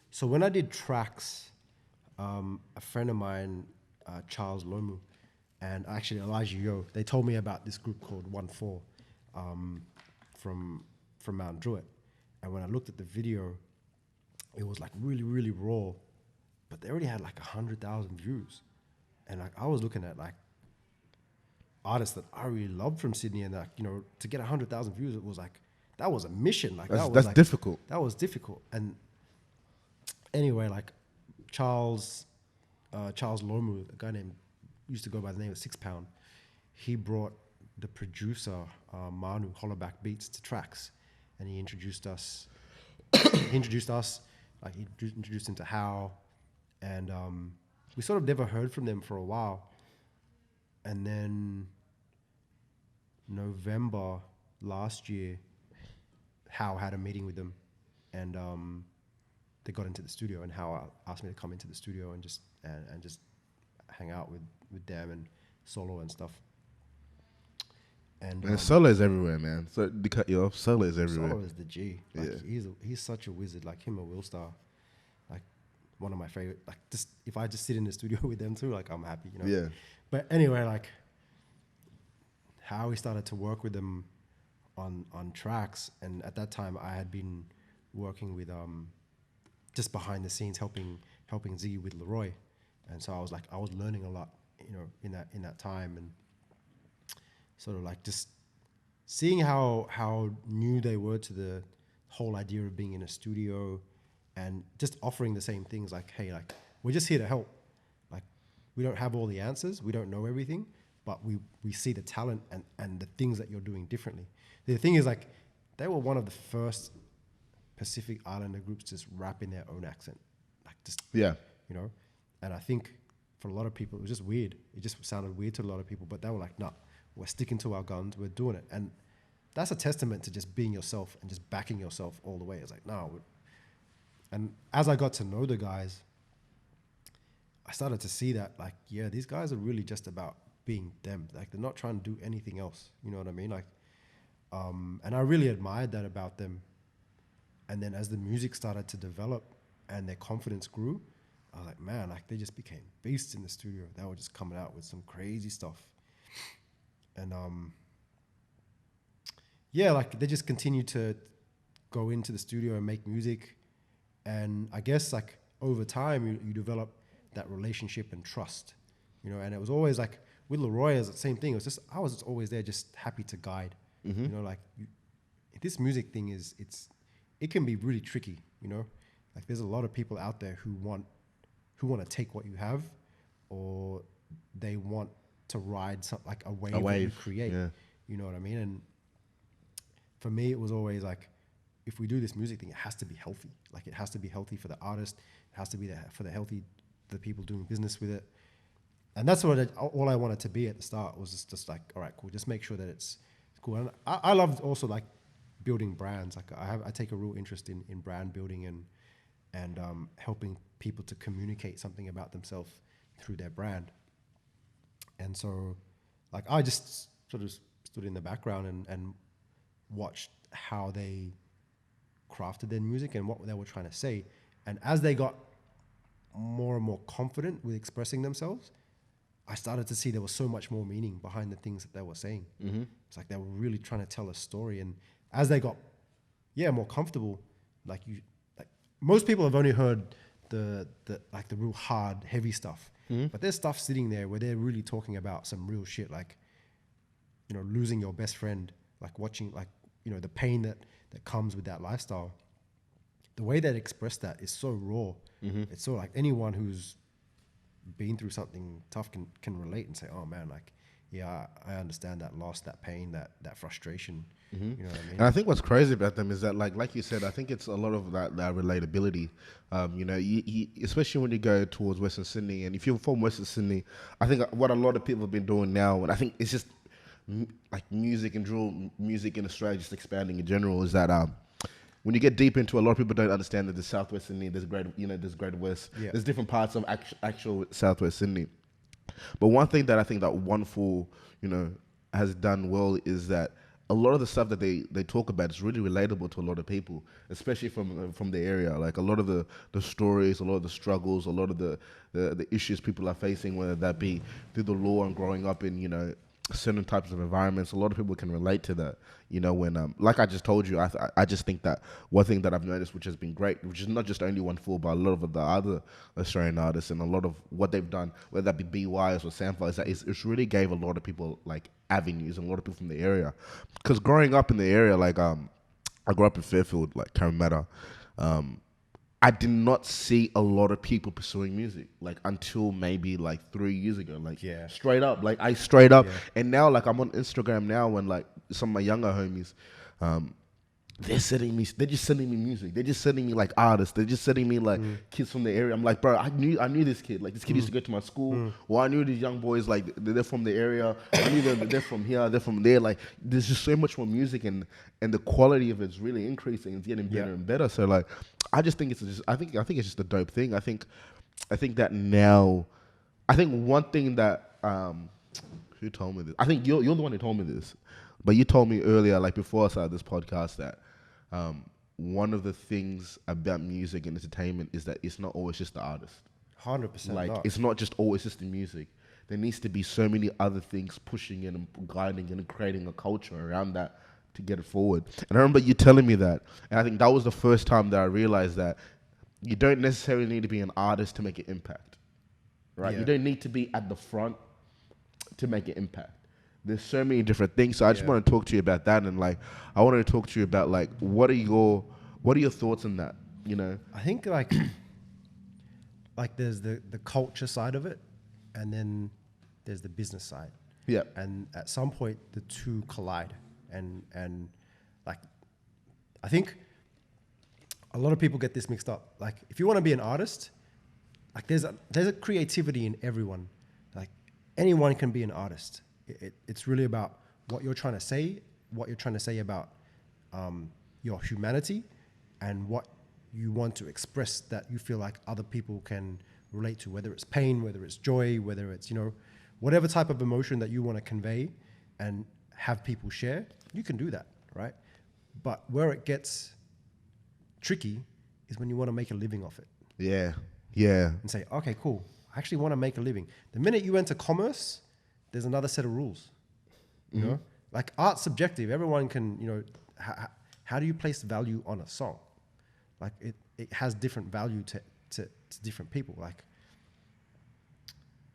So when I did tracks, a friend of mine, Charles Lomu, and actually Elijah Yo, they told me about this group called Onefour, from Mount Druitt. And when I looked at the video, it was like really, really raw, but they already had like 100,000 views. And like I was looking at like artists that I really loved from Sydney, and like, you know, to get 100,000 views, it was like, that was a mission. Like that's difficult. That was difficult. And anyway, like Charles Lomu, a guy named, used to go by the name of 6 Pound, he brought the producer Manu Hollaback Beats to Tracks, and he introduced us. Like he introduced him to How, and we sort of never heard from them for a while. And then November last year, How had a meeting with them, and they got into the studio, and How asked me to come into the studio and just hang out with them and solo and stuff. And Solo is everywhere, man. So to cut you off, Solo is everywhere. Solo is the G. Like, yeah. He's such a wizard. Like him and Willstar, like one of my favorite. Like just if I just sit in the studio with them too, like I'm happy, you know. Yeah. But anyway, like how we started to work with them on tracks, and at that time I had been working with just behind the scenes helping Ziyi with Laroi, and so I was learning a lot, you know, in that time, and sort of like just seeing how new they were to the whole idea of being in a studio, and just offering the same things like, hey, like we're just here to help. Like we don't have all the answers, we don't know everything, but we see the talent and the things that you're doing differently. The thing is, like, they were one of the first Pacific Islander groups to just rap in their own accent, like just, Yeah. you know. And I think for a lot of people it was just weird. It just sounded weird to a lot of people, but they were like, nah, we're sticking to our guns, we're doing it. And that's a testament to just being yourself and just backing yourself all the way. It's like, no. And as I got to know the guys, I started to see that, like, yeah, these guys are really just about being them. Like, they're not trying to do anything else. You know what I mean? Like, and I really admired that about them. And then as the music started to develop and their confidence grew, I was like, man, like they just became beasts in the studio. They were just coming out with some crazy stuff. And yeah, like they just continued to go into the studio and make music. And I guess like over time you develop that relationship and trust, you know. And it was always like with Laroi, it's the same thing. It was just, I was just always there, just happy to guide. Mm-hmm. You know, like this music thing it can be really tricky, you know. Like there's a lot of people out there who want to take what you have, or they want to ride like a wave that you create. Yeah. You know what I mean? And for me, it was always like, if we do this music thing, it has to be healthy. Like it has to be healthy for the artist. It has to be for the people doing business with it. And that's what all I wanted to be at the start, was just like, all right, cool. Just make sure that it's cool. And I loved also like building brands. Like I take a real interest in brand building and helping people to communicate something about themselves through their brand. And so, like, I just sort of stood in the background and watched how they crafted their music and what they were trying to say. And as they got more and more confident with expressing themselves, I started to see there was so much more meaning behind the things that they were saying. Mm-hmm. It's like they were really trying to tell a story. And as they got, more comfortable, like most people have only heard the real hard, heavy stuff. Mm-hmm. But there's stuff sitting there where they're really talking about some real shit, like, you know, losing your best friend, like watching, like, you know, the pain that comes with that lifestyle. The way they express that is so raw. Mm-hmm. It's so like anyone who's been through something tough can relate and say, oh man, like, yeah, I understand that loss, that pain, that frustration. Mm-hmm. You know what I mean? And I think what's crazy about them is that, like you said, I think it's a lot of that relatability. You know, you, especially when you go towards Western Sydney, and if you're from Western Sydney, I think what a lot of people have been doing now, and I think it's just like music and drill music in Australia just expanding in general, is that when you get deep into, a lot of people don't understand that there's Southwest Sydney, there's Greater West, there's different parts of actual Southwest Sydney. But one thing that I think that Onefour, you know, has done well is that a lot of the stuff that they talk about is really relatable to a lot of people, especially from the area. Like a lot of the stories, a lot of the struggles, a lot of the issues people are facing, whether that be through the law and growing up in, you know, certain types of environments. A lot of people can relate to that. You know, when like I just told you, I just think that one thing that I've noticed, which has been great, which is not just only Onefour, but a lot of the other Australian artists and a lot of what they've done, whether that be BYs or Sampa, is that it's really gave a lot of people like avenues and a lot of people from the area. Because growing up in the area, like I grew up in Fairfield, like Caramata. I did not see a lot of people pursuing music, like until maybe like 3 years ago. Like straight up, like I straight up. And now like I'm on Instagram now, and like some of my younger homies, they're just sending me music. They're just sending me like artists. They're just sending me like kids from the area. I'm like, bro, I knew this kid. Like this kid used to go to my school. Or I knew these young boys, like they're from the area. I knew they're from here. They're from there. Like there's just so much more music, and the quality of it's really increasing. It's getting better and better. So like, I just think I think it's just a dope thing. I think that now, I think one thing that who told me this? I think you're the one who told me this, but you told me earlier, like before I started this podcast, that one of the things about music and entertainment is that it's not always just the artist. 100%. Like it's not just always just the music. There needs to be so many other things pushing in and guiding and creating a culture around that to get it forward. And I remember you telling me that, and I think that was the first time that I realized that you don't necessarily need to be an artist to make an impact, right? You don't need to be at the front to make an impact. There's so many different things. So I just want to talk to you about that, and like I wanted to talk to you about like what are your thoughts on that? You know, I think like there's the culture side of it, and then there's the business side. Yeah. And at some point the two collide, and like I think a lot of people get this mixed up. Like if you want to be an artist, like there's a creativity in everyone. Like anyone can be an artist. It's really about what you're trying to say, about your humanity, and what you want to express that you feel like other people can relate to, whether it's pain, whether it's joy, whether it's, you know, whatever type of emotion that you want to convey and have people share, you can do that, right? But where it gets tricky is when you want to make a living off it. Yeah, yeah. And say, okay, cool, I actually want to make a living. The minute you enter commerce, there's another set of rules, you know? Like art's subjective. Everyone can, you know, how do you place value on a song? Like it has different value to different people.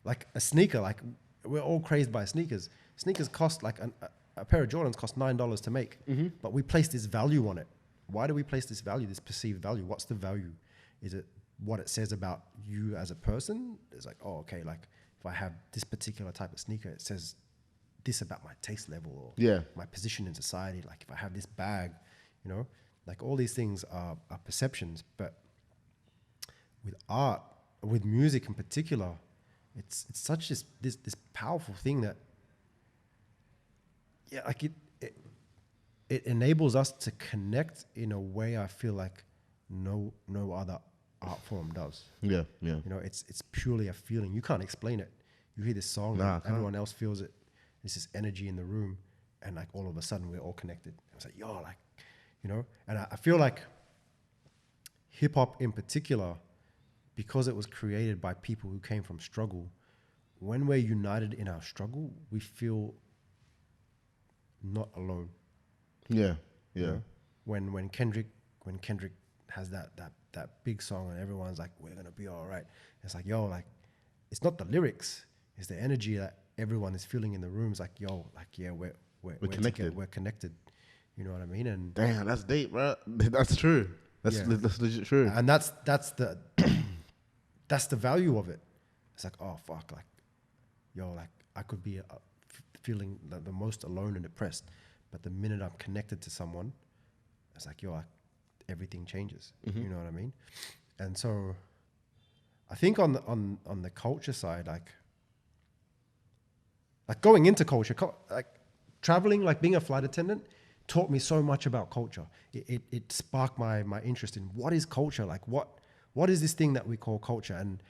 Like a sneaker, like we're all crazed by sneakers. Sneakers cost like a pair of Jordans cost $9 to make, but we place this value on it. Why do we place this value, this perceived value? What's the value? Is it what it says about you as a person? It's like, oh, okay, like if I have this particular type of sneaker, it says this about my taste level or my position in society. Like if I have this bag, you know, like all these things are perceptions. But with art, with music in particular, it's such this powerful thing that, like it enables us to connect in a way I feel like no other art form does. Yeah. You know, it's purely a feeling. You can't explain it. You hear this song, and everyone else feels it. There's this energy in the room, and like all of a sudden we're all connected. It's like, yo, like, you know, and I feel like hip hop in particular, because it was created by people who came from struggle, when we're united in our struggle, we feel not alone. Yeah. You know? When Kendrick has that big song and everyone's like, we're gonna be all right. It's like, yo, like, it's not the lyrics, it's the energy that everyone is feeling in the room. It's like, yo, like, yeah, we're connected. Together, we're connected. You know what I mean? And damn, that's deep, bro. That's true. That's legit true. And that's the that's the value of it. It's like, oh fuck, like, yo, like I could be feeling the most alone and depressed, but the minute I'm connected to someone, it's like, yo, everything changes. You know what I mean? And so I think on the culture side, like going into culture, like traveling, like being a flight attendant, taught me so much about culture. It sparked my interest in what is culture, like what is this thing that we call culture. And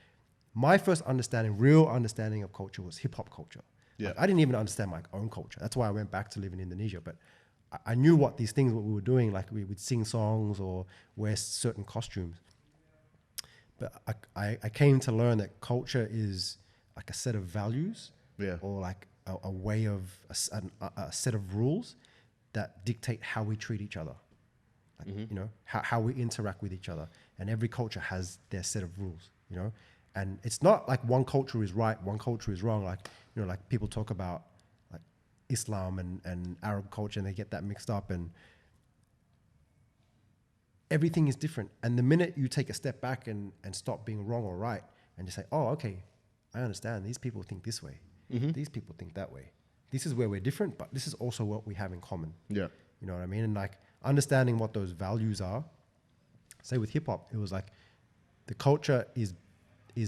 my first real understanding of culture was hip hop culture. Like, I didn't even understand my own culture. That's why I went back to live in Indonesia. But I knew what these things what we were doing, like we would sing songs or wear certain costumes. But I came to learn that culture is like a set of values, or like a way of a set of rules that dictate how we treat each other, like you know, how we interact with each other. And every culture has their set of rules, you know. And it's not like one culture is right, one culture is wrong. Like, you know, like people talk about like Islam and Arab culture, and they get that mixed up, and everything is different. And the minute you take a step back and stop being wrong or right, and just say, oh, okay, I understand. These people think this way. These people think that way. This is where we're different, but this is also what we have in common. Yeah. You know what I mean? And like understanding what those values are. Say with hip hop, it was like the culture is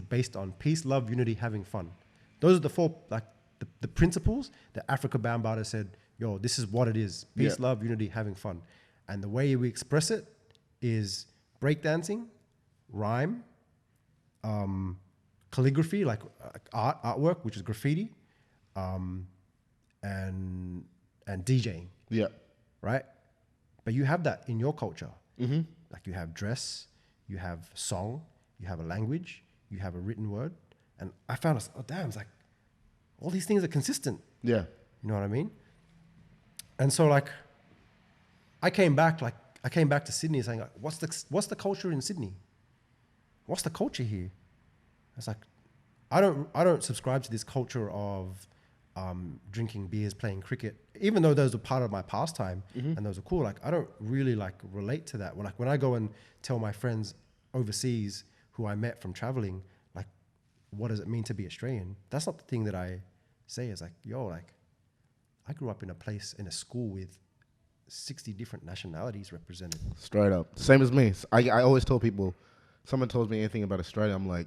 based on peace, love, unity, having fun. Those are the four, like the principles that Africa Bambaataa said, yo, this is what it is. Peace, love, unity, having fun. And the way we express it is breakdancing, rhyme, calligraphy, like artwork, which is graffiti, and DJing. Yeah. Right? But you have that in your culture. Like you have dress, you have song, you have a language, you have a written word. And I found us, oh damn, it's like all these things are consistent. Yeah. You know what I mean? And so like I came back to Sydney saying like, what's the culture in Sydney? What's the culture here? It's like I don't subscribe to this culture of drinking beers, playing cricket, even though those are part of my pastime and those are cool. Like I don't really like relate to that. When I go and tell my friends overseas who I met from traveling, like, what does it mean to be Australian? That's not the thing that I say. Is like, yo, like, I grew up in a school with 60 different nationalities represented. Straight up, same as me. I always tell people, someone tells me anything about Australia, I'm like,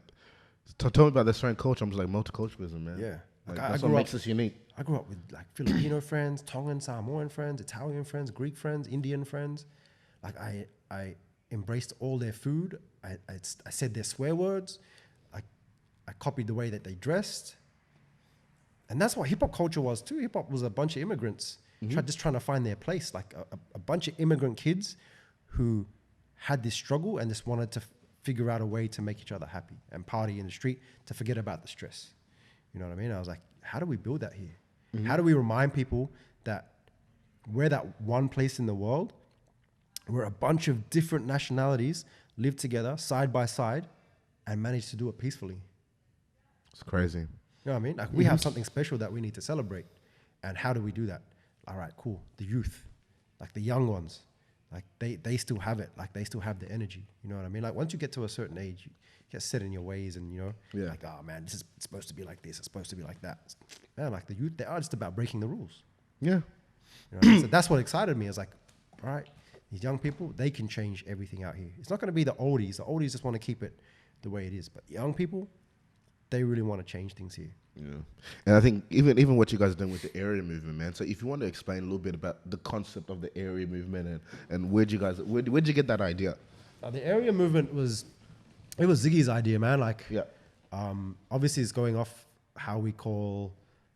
tell me about the Australian culture. I'm just like, multiculturalism, man. Yeah. Like, that's what makes us unique. I grew up with like Filipino friends, Tongan, Samoan friends, Italian friends, Greek friends, Indian friends. Like I embraced all their food. I said their swear words. I copied the way that they dressed. And that's what hip hop culture was too. Hip hop was a bunch of immigrants just trying to find their place. Like a bunch of immigrant kids who had this struggle and just wanted to figure out a way to make each other happy and party in the street to forget about the stress. You know what I mean? I was like, how do we build that here? How do we remind people that we're that one place in the world where a bunch of different nationalities live together side by side and manage to do it peacefully? It's crazy. You know what I mean? Like we have something special that we need to celebrate. And how do we do that? All right, cool. The youth, like the young ones, like they still have it. Like they still have the energy. You know what I mean? Like once you get to a certain age, you get set in your ways and, you know, like, oh man, it's supposed to be like this. It's supposed to be like that. Man, like the youth, they are just about breaking the rules. Yeah. You know, so that's what excited me. Is like, all right, these young people, they can change everything out here. It's not going to be the oldies. The oldies just want to keep it the way it is. But young people, they really want to change things here. Yeah. And I think even what you guys are doing with the area movement, man. So if you want to explain a little bit about the concept of the area movement and where'd you get that idea? The area movement was Ziyi's idea, man. Like, obviously it's going off how we call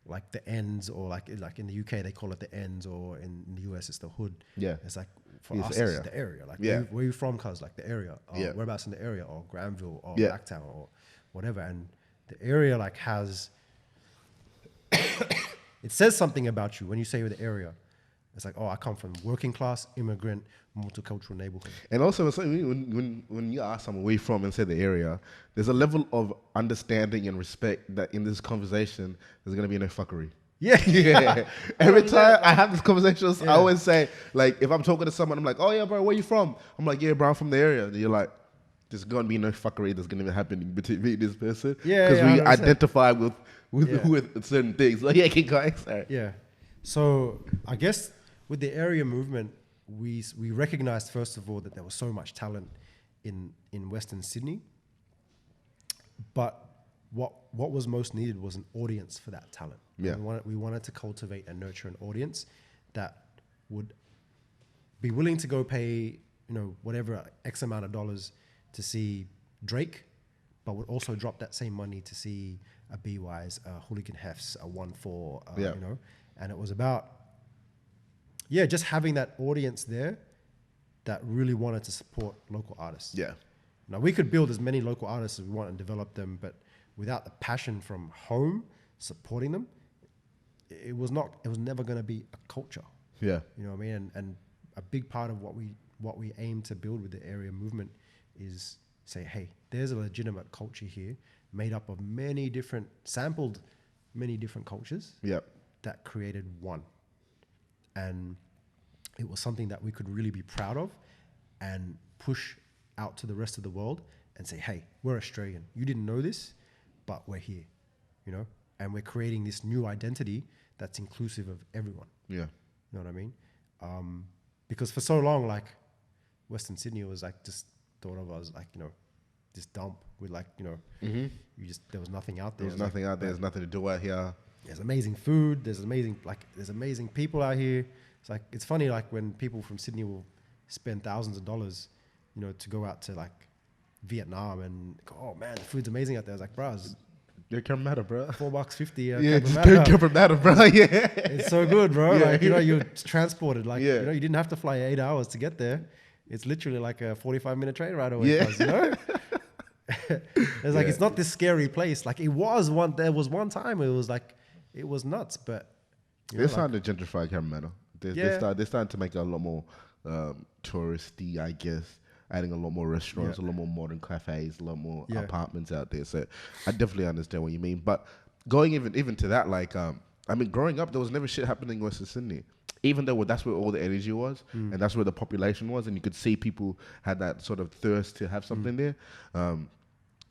like the ends, or like in the UK they call it the ends, or in the US it's the hood. Yeah. It's like for us it's the area. Like where you from, cuz? Like the area. Or whereabouts in the area, or Granville or Blacktown or whatever. And the area like has it says something about you when you say the area. It's like, oh, I come from working class, immigrant, multicultural neighborhood. And also, when you ask someone where you're from and say the area, there's a level of understanding and respect that in this conversation, there's going to be no fuckery. Yeah. Every time I have these conversations, I always say, like, if I'm talking to someone, I'm like, oh yeah, bro, where you from? I'm like, yeah, bro, I'm from the area. And you're like, there's going to be no fuckery that's going to happen between me and this person. Yeah. Because we identify with certain things. Like, keep going. Sorry. Yeah. So I guess with the area movement, we recognized first of all that there was so much talent in Western Sydney, but what was most needed was an audience for that talent. Yeah. We wanted to cultivate and nurture an audience that would be willing to go pay, you know, whatever X amount of dollars to see Drake, but would also drop that same money to see a B-Wise, a Hooligan Hefts, a Onefour, you know. And it was about, yeah, just having that audience there that really wanted to support local artists. Yeah. Now, we could build as many local artists as we want and develop them, but without the passion from home supporting them, it was never going to be a culture. Yeah. You know what I mean? And a big part of what we aim to build with the area movement is say, hey, there's a legitimate culture here made up of sampled many different cultures Yep. that created one. And it was something that we could really be proud of and push out to the rest of the world and say, hey, we're Australian. You didn't know this, but we're here, you know? And we're creating this new identity that's inclusive of everyone. Yeah. You know what I mean? Because for so long, like, Western Sydney was like just thought of as like, you know, this dump with like, you know, there was nothing out there. There's nothing out there. There's nothing to do out here. There's amazing food. There's amazing people out here. It's like, it's funny, like when people from Sydney will spend thousands of dollars, you know, to go out to like Vietnam and go, oh man, the food's amazing out there. I was like, bro, it's You're Cabramatta, bro. $4.50. Yeah, just do Cabramatta, bro. Yeah. It's so good, bro. Yeah. Like, you know, you're transported. Like, Yeah. you know, you didn't have to fly 8 hours to get there. It's literally like a 45-minute train ride away. Yeah. You know? It's like, it's not this scary place. Like, there was one time it was like, it was nuts, but They're starting to gentrify Cabramatta. Yeah. They're starting to make it a lot more touristy, I guess. Adding a lot more restaurants, a lot more modern cafes, a lot more apartments out there. So I definitely understand what you mean. But going even to that, like, I mean, growing up, there was never shit happening in Western Sydney. Even though that's where all the energy was, and that's where the population was, and you could see people had that sort of thirst to have something there.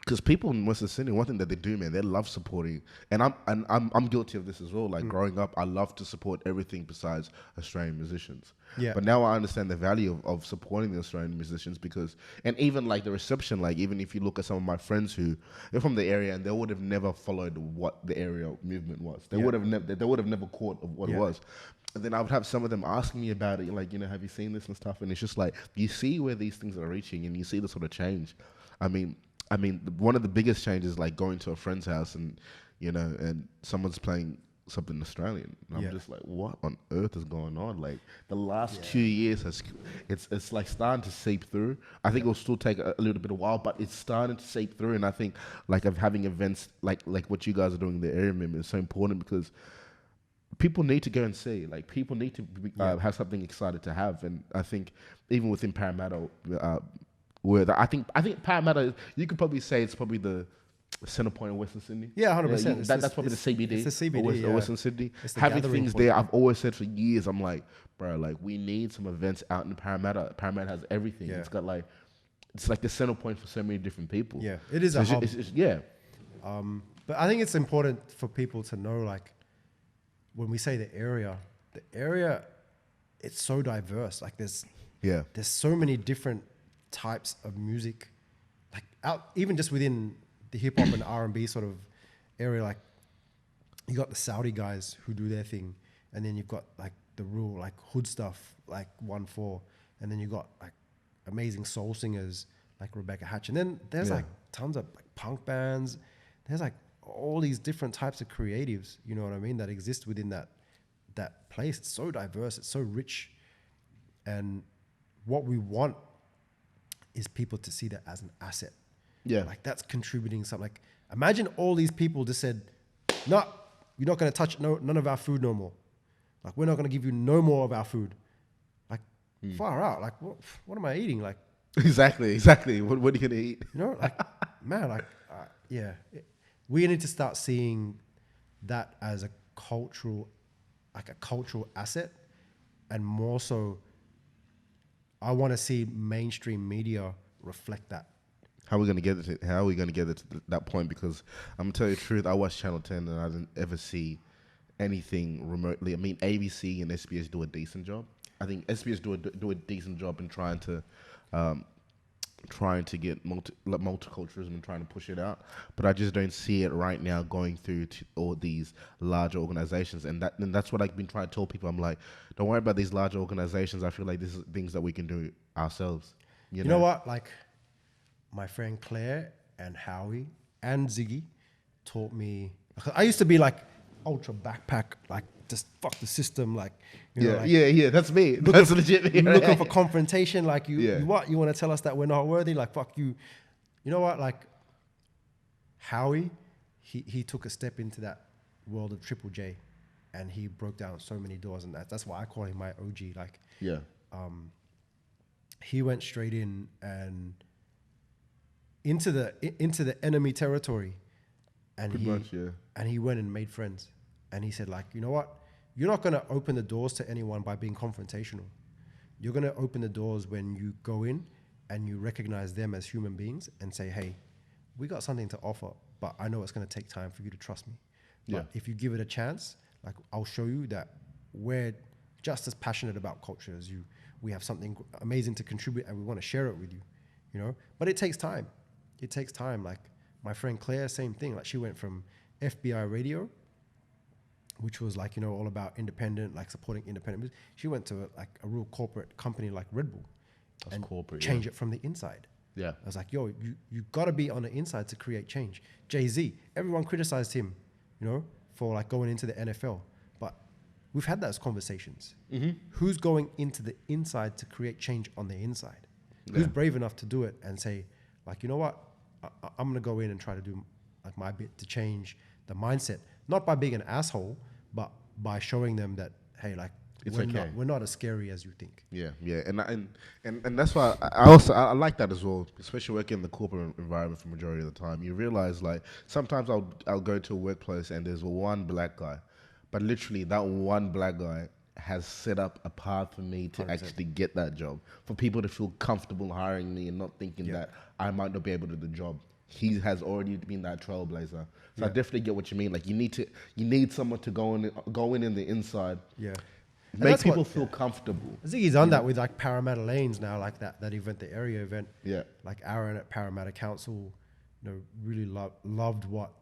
Because people in Western Sydney, one thing that they do, man, they love supporting, and I'm guilty of this as well. Like growing up, I love to support everything besides Australian musicians. Yeah. But now I understand the value of supporting the Australian musicians and even like the reception, like even if you look at some of my friends who they're from the area and they would have never followed what the area movement was. They would have never caught of what it was. And then I would have some of them asking me about it, like, you know, have you seen this and stuff? And it's just like you see where these things are reaching, and you see the sort of change. I mean, one of the biggest changes, like going to a friend's house and, you know, and someone's playing something Australian. And I'm just like, what on earth is going on? Like the last 2 years it's like starting to seep through. I think it'll still take a little bit of while, but it's starting to seep through. And I think like of having events like what you guys are doing in the area movement is so important because people need to go and see. Like people need to have something excited to have. And I think even within Parramatta, I think Parramatta, you could probably say it's probably the center point of Western Sydney. Yeah, 100%. That's probably the CBD. It's the CBD, or Western Sydney. It's the Having gathering things point. there, I've always said for years, I'm like, bro, like we need some events out in Parramatta. Parramatta has everything. Yeah. It's got like, it's like the center point for so many different people. Yeah, it is a hub. Yeah. But I think it's important for people to know, like, when we say the area, it's so diverse. Like there's so many different types of music, like even just within the hip hop and R&B sort of area. Like you got the Saudi guys who do their thing, and then you've got like the real like hood stuff like Onefour, and then you got like amazing soul singers like Rebecca Hatch, and then there's like tons of like punk bands. There's like all these different types of creatives, you know what I mean, that exist within that place. It's so diverse, it's so rich, and what we want is people to see that as an asset. Yeah, like that's contributing something. Like imagine all these people just said, "No, you're not going to touch none of our food no more. Like we're not going to give you no more of our food." Like far out. Like what am I eating? Like exactly. What are you going to eat? You know, like man, like we need to start seeing that as a cultural asset, and more so, I want to see mainstream media reflect that. How are we going to get it to that point? Because I'm going to tell you the truth, I watch Channel 10 and I didn't ever see anything remotely. I mean, ABC and SBS do a decent job. I think SBS do a decent job in trying to get multiculturalism and trying to push it out, but I just don't see it right now going through to all these larger organizations, and that's what I've been trying to tell people. I'm like, don't worry about these larger organizations. I feel like this is things that we can do ourselves. You know what? Like my friend Claire and Howie and Ziyi taught me. I used to be like ultra backpack, like just fuck the system, like, That's me. That's legit me. Looking for confrontation, like you want to tell us that we're not worthy, like fuck you. You know what, like Howie, he took a step into that world of Triple J, and he broke down so many doors, and that's why I call him my OG. Like, he went straight in and into the enemy territory, and he went and made friends, and he said, like, you know what, you're not going to open the doors to anyone by being confrontational. You're going to open the doors when you go in and you recognize them as human beings and say, hey, we got something to offer, but I know it's going to take time for you to trust me. But if you give it a chance, like, I'll show you that we're just as passionate about culture as you. We have something amazing to contribute, and we want to share it with you, you know? But it takes time. It takes time. Like, my friend Claire, same thing. Like, she went from FBI radio, which was like, you know, all about independent, like supporting independent music. She went to a real corporate company like Red Bull. That's and corporate, change it from the inside. Yeah. I was like, yo, you got to be on the inside to create change. Jay-Z, everyone criticized him, you know, for like going into the NFL. But we've had those conversations. Mm-hmm. Who's going into the inside to create change on the inside? Yeah. Who's brave enough to do it and say, like, you know what? I'm going to go in and try to do like my bit to change the mindset. Not by being an asshole, but by showing them that, hey, like, we're not as scary as you think. Yeah, and that's why I like that as well, especially working in the corporate environment for the majority of the time. You realize, like, sometimes I'll go to a workplace and there's one black guy, but literally that one black guy has set up a path for me to 100%. Actually get that job, for people to feel comfortable hiring me and not thinking that I might not be able to do the job. He has already been that trailblazer. So I definitely get what you mean. Like, you need someone to go in the inside. Yeah. Make people feel comfortable. Ziyi's done that with like Parramatta Lanes now, like that event, the area event. Yeah. Like Aaron at Parramatta Council, you know, really loved what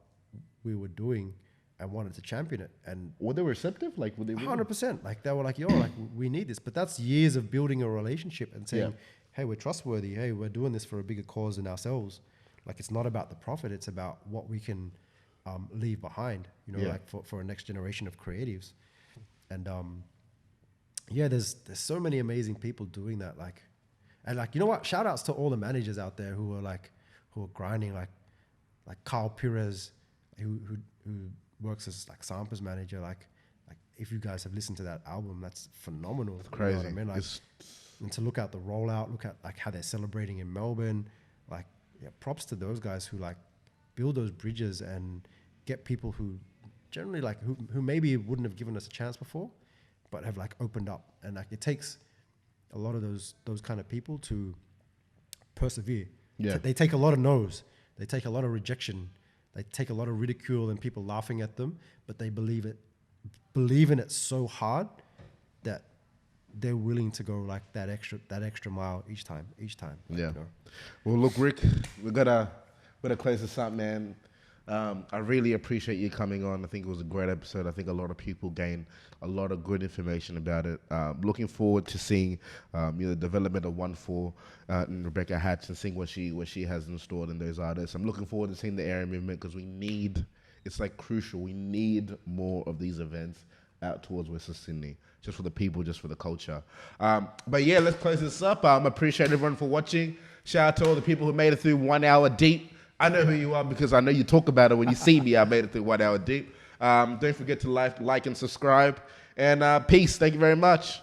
we were doing and wanted to champion it. And were they receptive? Like, were they 100%? Like, they were like, yo, like, we need this. But that's years of building a relationship and saying, hey, we're trustworthy. Hey, we're doing this for a bigger cause than ourselves. Like, it's not about the profit. It's about what we can leave behind, you know, like for a next generation of creatives. And there's so many amazing people doing that. Like, and like, you know what? Shout outs to all the managers out there who are grinding, like Carl Perez, who works as like Sampa's manager. Like if you guys have listened to that album, that's phenomenal. It's crazy. You know what I mean? Like, and to look at the rollout, look at like how they're celebrating in Melbourne. Like, props to those guys who like build those bridges and get people who generally like who maybe wouldn't have given us a chance before, but have like opened up. And like, it takes a lot of those kind of people to persevere. Yeah. They take a lot of no's. They take a lot of rejection. They take a lot of ridicule and people laughing at them, but they believe in it so hard that they're willing to go like that extra mile each time. Like, you know. Well, look, Rick, we gotta close this up, man. I really appreciate you coming on. I think it was a great episode. I think a lot of people gained a lot of good information about it. Looking forward to seeing the development of Onefour and Rebecca Hatch and seeing what she has installed in those artists. I'm looking forward to seeing the area movement because it's like crucial. We need more of these events out towards Western Sydney, just for the people, just for the culture. But yeah, let's close this up. Appreciate everyone for watching. Shout out to all the people who made it through 1 hour deep. I know who you are because I know you talk about it when you see me. I made it through 1 hour deep. Don't forget to like and subscribe. And peace. Thank you very much.